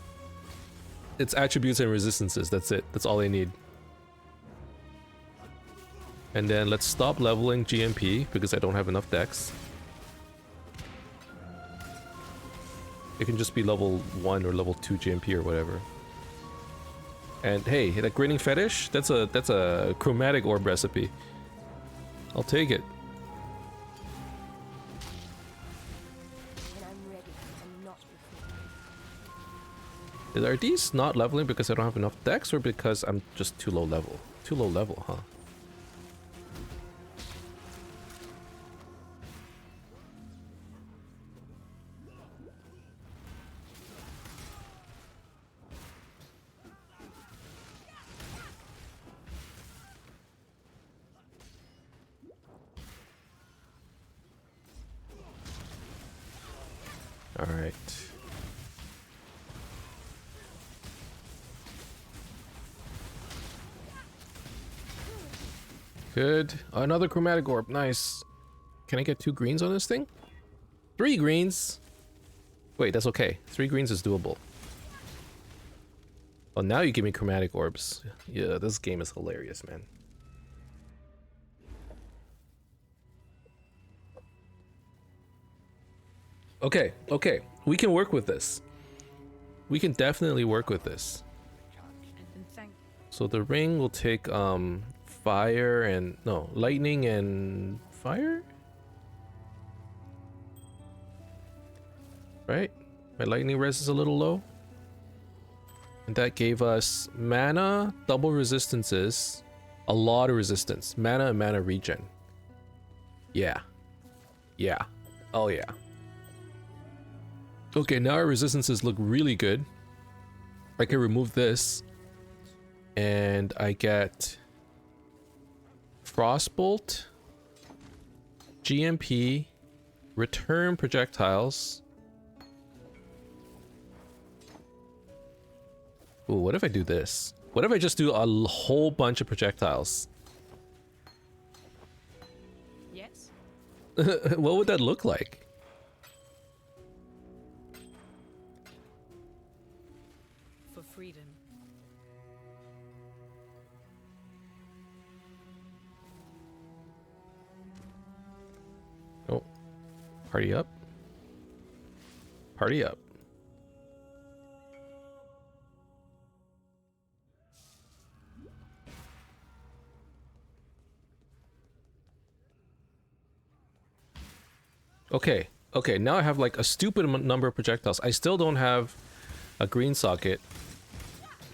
S1: It's attributes and resistances, that's it. That's all I need. And then let's stop leveling GMP because I don't have enough dex. It can just be level 1 or level 2 GMP or whatever. And hey, that grinning fetish, that's a chromatic orb recipe. I'll take it.
S2: When I'm ready and not before.
S1: Are these not leveling because I don't have enough dex or because I'm just too low level? Too low level, huh? All right. Good. Another chromatic orb. Nice. Can I get 2 greens on this thing? 3 greens. Wait, that's okay. 3 greens is doable. Oh, now you give me chromatic orbs. Yeah, this game is hilarious, man. Okay, okay. We can work with this. We can definitely work with this. So the ring will take fire and no, lightning and fire? Right? My lightning res is a little low. And that gave us mana, double resistances, a lot of resistance. Mana and mana regen. Yeah. Yeah. Oh yeah. Okay, now our resistances look really good. I can remove this. And I get Frostbolt, GMP, return projectiles. Ooh, what if I do this? What if I just do a whole bunch of projectiles?
S4: Yes?
S1: What would that look like?
S4: For freedom.
S1: Oh, party up. Party up. Okay, okay, now I have like a stupid number of projectiles. I still don't have a green socket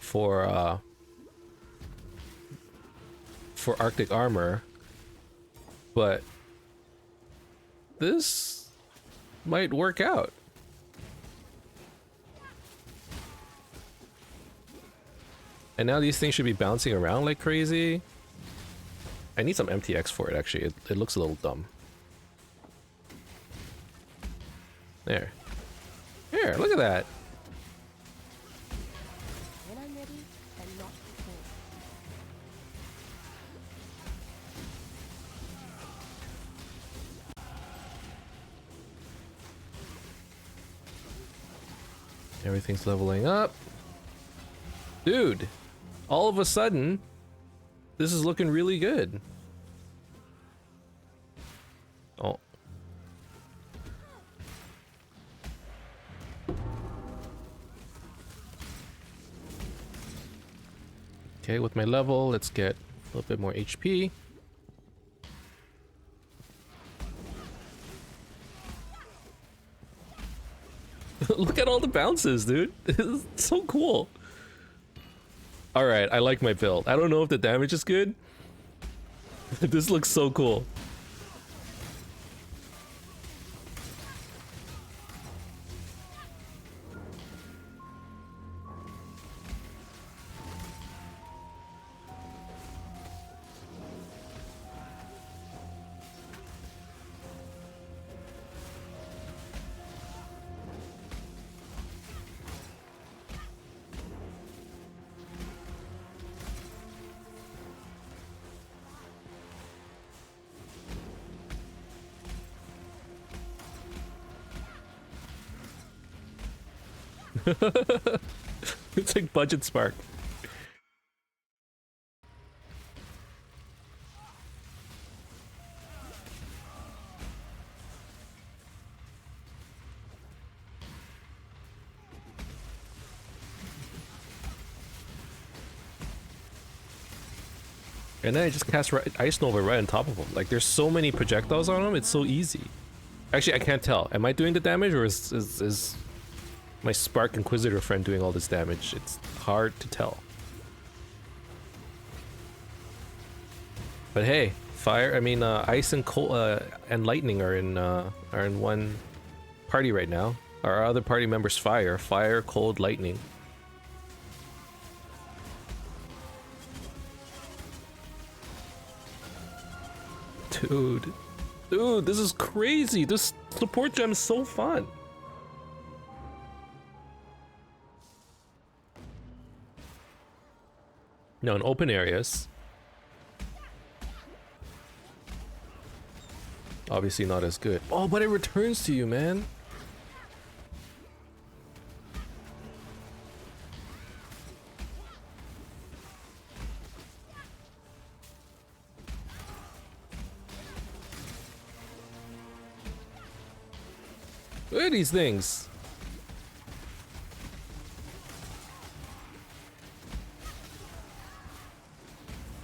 S1: for Arctic armor, but this might work out. And now these things should be bouncing around like crazy. I need some MTX for it actually. It looks a little dumb. There. Here, look at that.
S2: When I'm ready and not before.
S1: Everything's leveling up. Dude, all of a sudden, this is looking really good. Oh. Okay, with my level, let's get a little bit more HP. Look at all the bounces, dude. It's so cool. Alright, I like my build. I don't know if the damage is good. This looks so cool. It's like budget spark. And then I just cast Ice Nova right on top of him. Like, there's so many projectiles on him, it's so easy. Actually, I can't tell. Am I doing the damage, or is my Spark Inquisitor friend doing all this damage? It's hard to tell. But hey, ice and cold and lightning are in one party right now. Our other party members fire, cold, lightning. Dude, this is crazy. This support gem is so fun. No, in open areas. Obviously not as good. Oh, but it returns to you, man. Look at these things.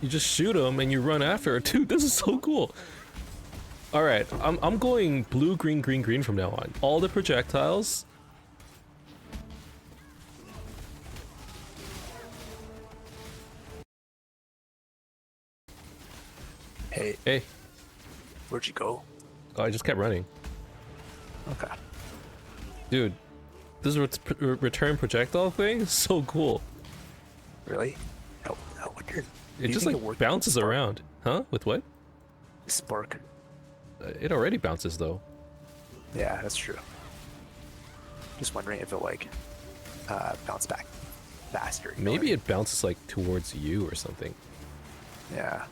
S1: You just shoot them and you run after it. Dude, this is so cool. All right, I'm going blue, green, green, green from now on. All the projectiles.
S8: Hey,
S1: Hey,
S8: where'd you go?
S1: oh, I just kept running.
S8: Okay.
S1: Dude, this return projectile thing is so cool.
S8: Really? How would your...
S1: It just like bounces around. Huh? With what?
S8: Spark.
S1: It already bounces though.
S8: Yeah, that's true. Just wondering if it like bounce back faster. You know what I
S1: Maybe
S8: mean?
S1: it bounces like towards you or something.
S8: Yeah.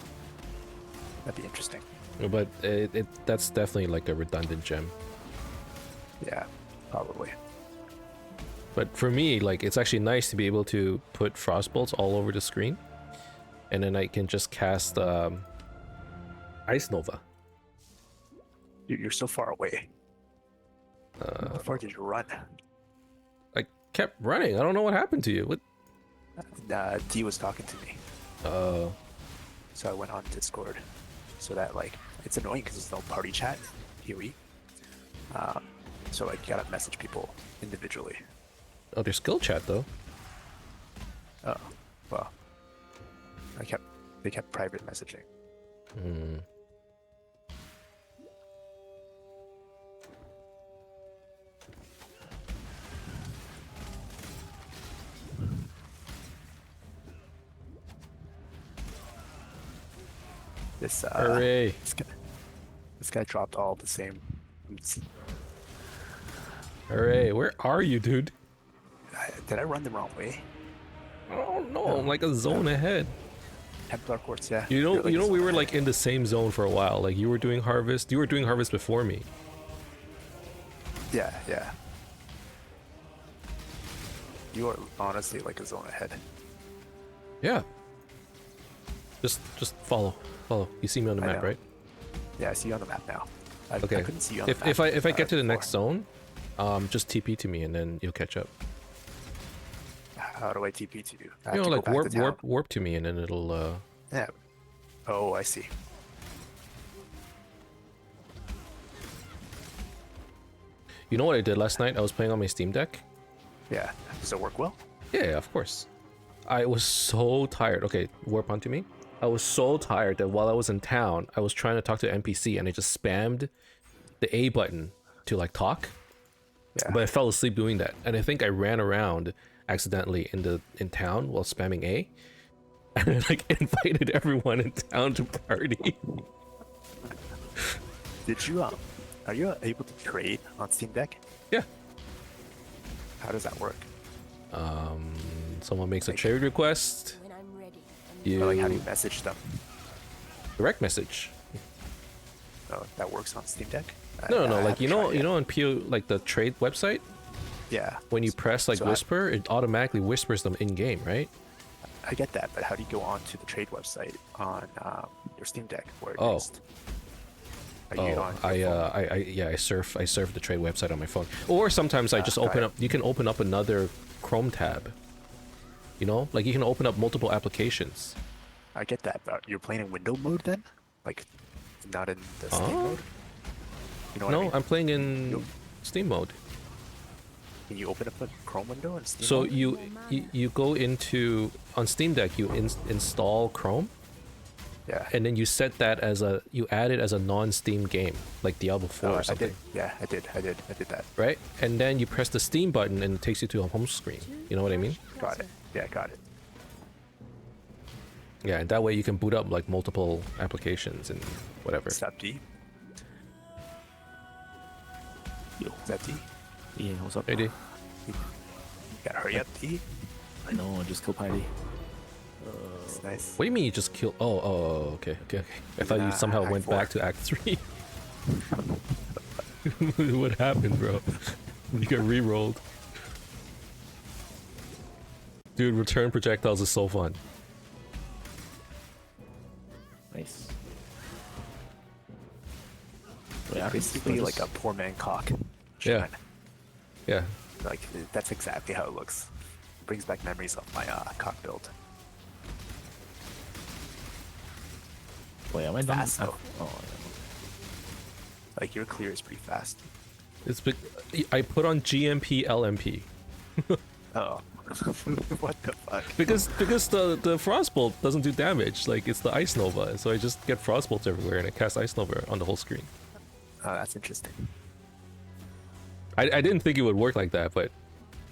S8: That'd be interesting.
S1: But that's definitely like a redundant gem.
S8: Yeah, probably.
S1: But for me, like, it's actually nice to be able to put frost bolts all over the screen, and then I can just cast Ice Nova.
S8: You're so far away. How far did you run?
S1: I kept running. I don't know what happened to you. What?
S8: D was talking to me,
S1: Oh,
S8: so I went on Discord. So that like, it's annoying because there's no party chat, PoE. So like, you gotta message people individually.
S1: oh, there's skill chat though.
S8: Oh, well. They kept private messaging.
S1: Hmm.
S8: This
S1: Hooray!
S8: this guy dropped all the same.
S1: Hooray! Where are you, dude?
S8: Did I run the wrong way?
S1: I don't know. I'm like a zone ahead.
S8: Templar Quartz, yeah.
S1: You know,
S8: You're like
S1: you know,
S8: a
S1: we
S8: zone
S1: were
S8: ahead.
S1: like in the same zone for a while. Like you were doing harvest. You were doing harvest before me.
S8: Yeah, yeah. You are honestly like a zone ahead.
S1: Yeah. Just follow. You see me on the
S8: I
S1: map,
S8: know.
S1: right?
S8: Yeah, I see you on the map now. I
S1: Okay.
S8: couldn't see you on the map.
S1: If I get to the
S8: before.
S1: next zone, just TP to me and then you'll catch up.
S8: How do I TP to you? I
S1: You
S8: have
S1: know,
S8: to go
S1: like
S8: back to town?
S1: warp to me and then it'll
S8: Yeah. Oh, I see.
S1: You know what I did last night? I was playing on my Steam Deck.
S8: Yeah. Does it work well?
S1: Yeah, of course. I was so tired. Okay, warp onto me. I was so tired that while I was in town, I was trying to talk to an NPC and I just spammed the A button to like talk.
S8: Yeah.
S1: But I fell asleep doing that. And I think I ran around accidentally in town while spamming A. And I like invited everyone in town to party.
S8: Did you are you able to trade on Steam Deck?
S1: Yeah.
S8: How does that work?
S1: Someone makes a trade request.
S2: When I'm ready.
S1: You
S8: Or like, how do you message them?
S1: direct message.
S8: Oh, that works on Steam Deck?
S1: No,
S8: I
S1: like
S8: haven't
S1: you know
S8: tried yet.
S1: on PO like the trade website,
S8: Yeah.
S1: when you press like
S8: So
S1: whisper, it automatically whispers them in game, right?
S8: I get that, but how do you go on to the trade website on your Steam Deck where it
S1: Oh.
S8: is? Are you
S1: Oh,
S8: on your phone?
S1: I surf the trade website on my phone, or sometimes I just
S8: got
S1: open
S8: it.
S1: up. You can open up another Chrome tab. You know, like you can open up multiple applications.
S8: I get that, but you're playing in window mode then? Like, not in the Steam
S1: Oh.
S8: mode? You know what
S1: No,
S8: I mean?
S1: I'm playing in Steam mode.
S8: Can you open up a Chrome window in Steam
S1: So
S8: mode?
S1: you go into on Steam Deck, you install Chrome,
S8: Yeah.
S1: and then you set that as you add it as a non-Steam game, like Diablo 4 or
S8: I
S1: something.
S8: did. Yeah, I did that.
S1: Right? And then you press the Steam button and it takes you to a home screen. You know what I mean?
S8: Got it. Yeah, got it.
S1: Yeah, and that way you can boot up like multiple applications and whatever.
S8: Is that D?
S9: Yo.
S8: Is that D?
S9: Yeah, what's up?
S1: Hey, D.
S8: You gotta hurry up, D.
S9: I know, I just killed Heidi.
S8: It's nice.
S1: What do you mean you just killed? Oh, okay. I thought you
S8: Nah,
S1: somehow
S8: Act
S1: went
S8: 4.
S1: back to Act 3. What happened, bro? You got re-rolled. Dude, return projectiles is so fun.
S9: Nice. Wait, I
S8: Basically
S9: can
S8: like a poor man cock.
S1: Yeah.
S8: Shrine.
S1: Yeah.
S8: Like, that's exactly how it looks. Brings back memories of my cock build.
S9: Wait, am I done?
S8: Fast, though.
S9: Oh,
S8: Like, your clear is pretty fast.
S1: It's big. I put on GMP LMP
S8: Oh. What the fuck?
S1: because the frostbolt doesn't do damage. Like it's the ice nova, so I just get frostbolts everywhere and I cast ice nova on the whole screen.
S8: Oh, that's interesting.
S1: I didn't think it would work like that, but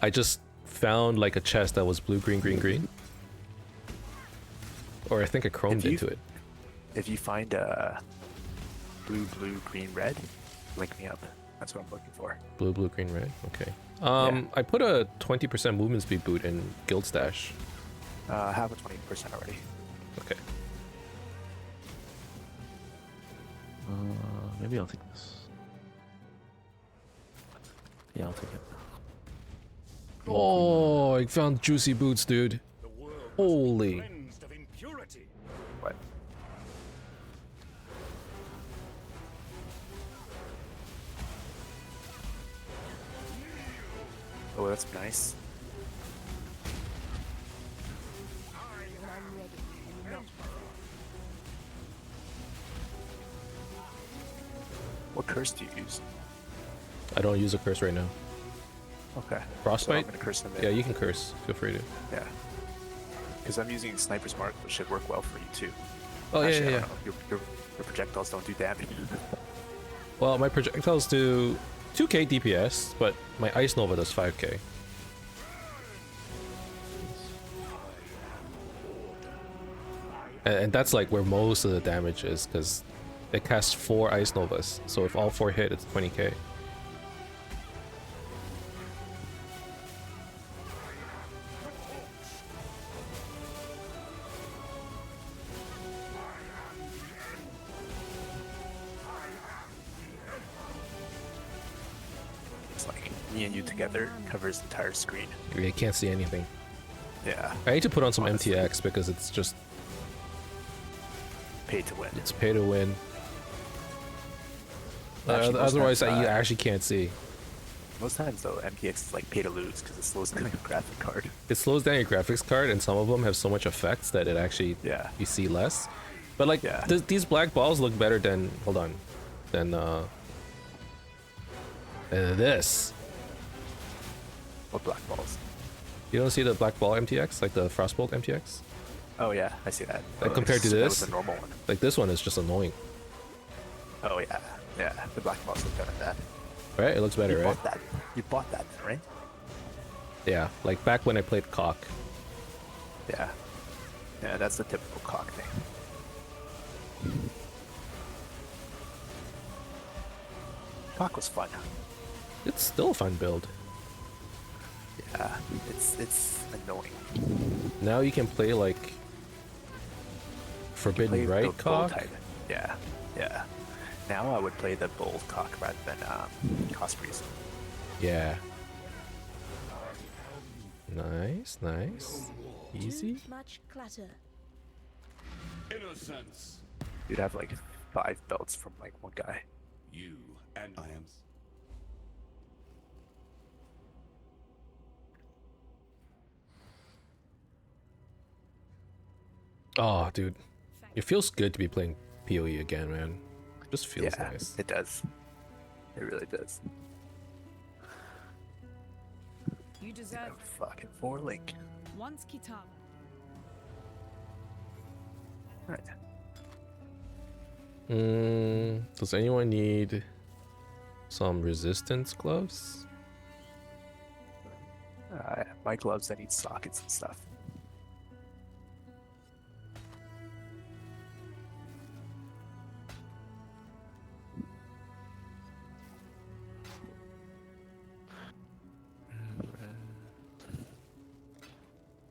S1: I just found like a chest that was blue, green, green, green. Or I think I chromed
S8: you-
S1: into it.
S8: If you find blue, green, red, link me up. That's what I'm looking for.
S1: Blue, blue, green, red. Okay. I put a 20% movement speed boot in Guild Stash.
S8: I have a 20% already.
S1: Okay.
S9: maybe I'll take this. Yeah, I'll take it.
S1: Oh, I found juicy boots, dude.
S3: The world must be
S1: Holy.
S3: cleansed of impurity.
S8: What? Oh, that's nice.
S2: When I'm ready and not
S8: What curse do you use?
S1: I don't use a curse right now.
S8: Okay.
S1: Frostbite?
S8: So I'm gonna curse them in.
S1: Yeah, you can curse. Feel free to.
S8: Yeah. Because I'm using Sniper's Mark, which should work well for you too.
S1: Oh,
S8: Actually,
S1: yeah,
S8: I
S1: yeah.
S8: don't know. Your projectiles don't do damage.
S1: Well, my projectiles do 2k DPS, but my Ice Nova does 5k. And that's like where most of the damage is, because it casts 4 Ice Novas. So if all 4 hit, it's 20k.
S8: It's like me and you together covers the entire screen.
S1: You can't see anything.
S8: Yeah.
S1: I need to put on some
S8: Honestly.
S1: MTX because it's just,
S8: Pay to win.
S1: it's pay to win.
S8: Actually, most
S1: Otherwise,
S8: times,
S1: you actually can't see.
S8: Most times though, MPX is like pay to lose because it slows down your graphic card.
S1: It slows down your graphics card, and some of them have so much effects that it actually
S8: Yeah.
S1: you see less. But like
S8: Yeah.
S1: these black balls look better than than this.
S8: What black balls?
S1: You don't see the black ball MTX, like the Frostbolt MTX?
S8: Oh yeah, I see that.
S1: Like, compared to
S8: That
S1: this?
S8: was the normal one.
S1: Like this one is just annoying,
S8: Oh yeah, yeah. The black balls look better than that.
S1: right? It looks better,
S8: You
S1: right?
S8: bought that. You bought that, right?
S1: Yeah, like back when I played Cock.
S8: Yeah. Yeah, that's the typical cock thing. Cock was fun.
S1: It's still a fun build.
S8: Yeah, it's annoying.
S1: Now you can play like Forbidden
S8: Play the
S1: Right
S8: bull
S1: Cock.
S8: type. Yeah, yeah. Now I would play the bold cock rather than Cosprey's.
S1: Yeah. Nice, nice. Easy.
S2: Too much clutter.
S3: Innocence.
S8: You'd have like 5 belts from like one guy.
S3: You and I am.
S1: Oh, dude. It feels good to be playing PoE again, man. It just feels
S8: Yeah,
S1: nice.
S8: it does. It really does.
S4: You deserve
S8: Fucking 4 link.
S4: once Kitab.
S8: Right.
S1: Does anyone need some resistance gloves?
S8: My gloves, I need sockets and stuff.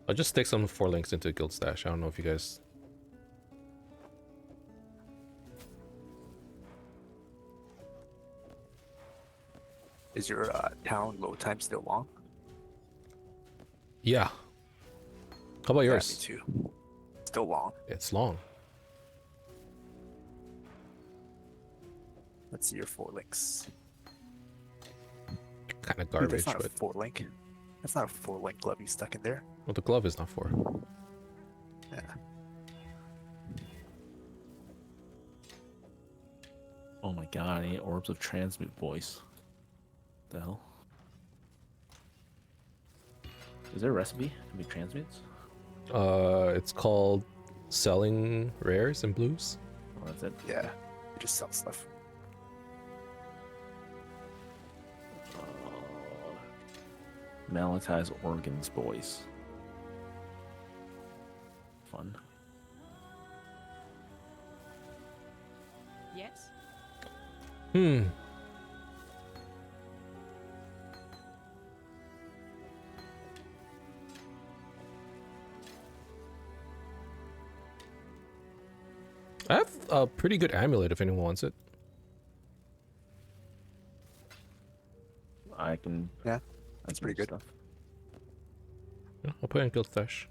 S1: I'll just stick some 4 links into guild stash. I don't know if you guys.
S8: Is your town load time still long?
S1: Yeah. How about
S8: Yeah,
S1: yours?
S8: me too. Still long.
S1: It's long.
S8: Let's see your 4 links.
S1: Kind of
S8: Dude,
S1: garbage,
S8: that's not
S1: but
S8: a 4 link. That's not a 4 link glove you stuck in there.
S1: well, the glove is not for.
S8: Yeah.
S9: Oh my god, I need orbs of transmute voice. The hell? Is there a recipe to make transmutes?
S1: It's called selling rares and blues.
S9: Oh, that's it.
S8: Yeah. You just sell stuff.
S9: Malatize organs voice. Fun.
S4: Yes.
S1: I have a pretty good amulet if anyone wants it.
S9: I can.
S8: Yeah.
S9: I
S8: That's
S9: can
S8: pretty
S9: do
S8: good.
S9: Stuff.
S1: Yeah, I'll put it in guild stash.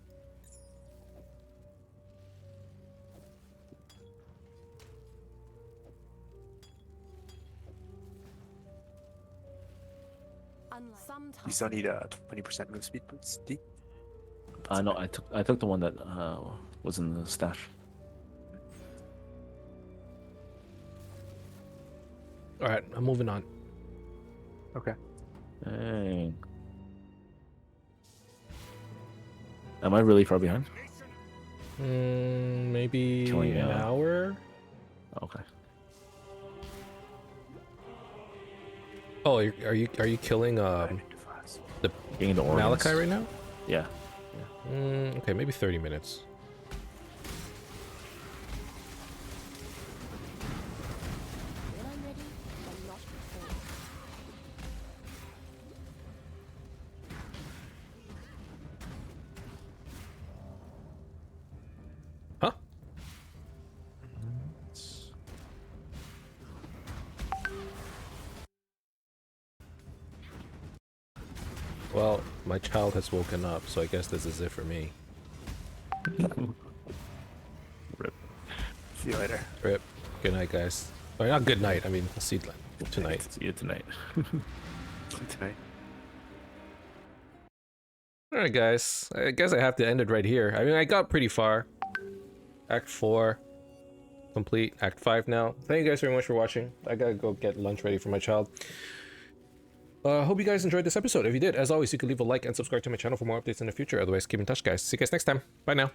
S2: Unlike sometimes.
S8: You still need a 20% move speed boots. D.
S9: No, I took the one that was in the stash.
S1: All right, I'm moving on.
S8: Okay.
S9: Dang. Am I really far behind?
S1: Maybe
S9: Killing,
S1: an hour.
S9: Okay.
S1: Oh, are you killing the
S9: Getting the organs.
S1: Malachi right now?
S9: Yeah.
S1: Okay, maybe 30 minutes.
S2: When I'm ready, I'm not before.
S1: Huh? Well, my child has woken up, so I guess this is it for me.
S9: Rip.
S8: See you later.
S1: Rip. Good night, guys. Or not good night. I mean, I'll see you tonight.
S9: See you tonight.
S8: Tonight.
S1: All right, guys. I guess I have to end it right here. I mean, I got pretty far. Act 4 complete. Act 5 now. Thank you guys very much for watching. I gotta go get lunch ready for my child. Hope you guys enjoyed this episode. If you did, as always, you can leave a like and subscribe to my channel for more updates in the future. Otherwise, keep in touch, guys. See you guys next time. Bye now.